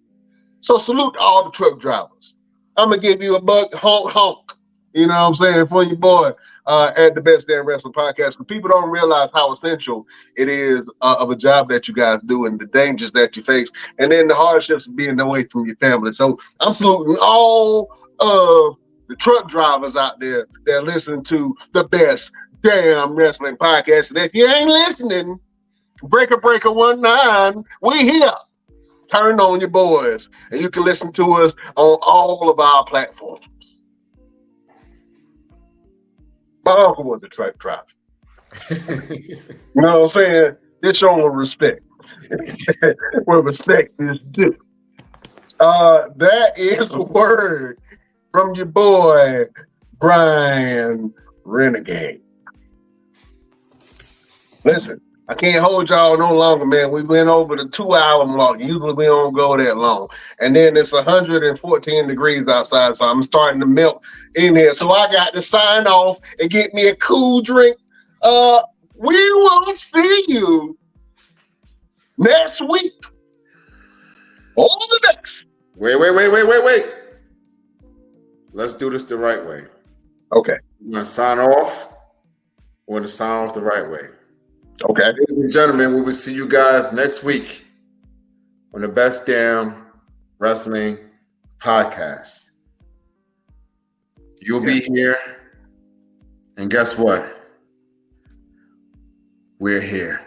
So salute all the truck drivers. I'm going to give you a buck, honk, honk. You know what I'm saying? For your boy at the Best Damn Wrestling Podcast. Because people don't realize how essential it is of a job that you guys do and the dangers that you face. And then the hardships of being away from your family. So I'm saluting all of the truck drivers out there that listen to the Best Damn Wrestling Podcast. And if you ain't listening, Breaker 19, we here. Turn on your boys. And you can listen to us on all of our platforms. My uncle was a truck driver. You know what I'm saying? It's showing respect. Where respect is due. That is a word from your boy, Brian Renegade. Listen, I can't hold y'all no longer, man. We went over the 2-hour mark. Usually we don't go that long. And then it's 114 degrees outside, so I'm starting to melt in here. So I got to sign off and get me a cool drink. We will see you next week. On the next. Wait. Let's do this the right way. Okay. We're going to sign off. We're going to sign off the right way. Okay. Ladies and gentlemen, we will see you guys next week on the Best Damn Wrestling Podcast. You'll be here, and guess what? We're here.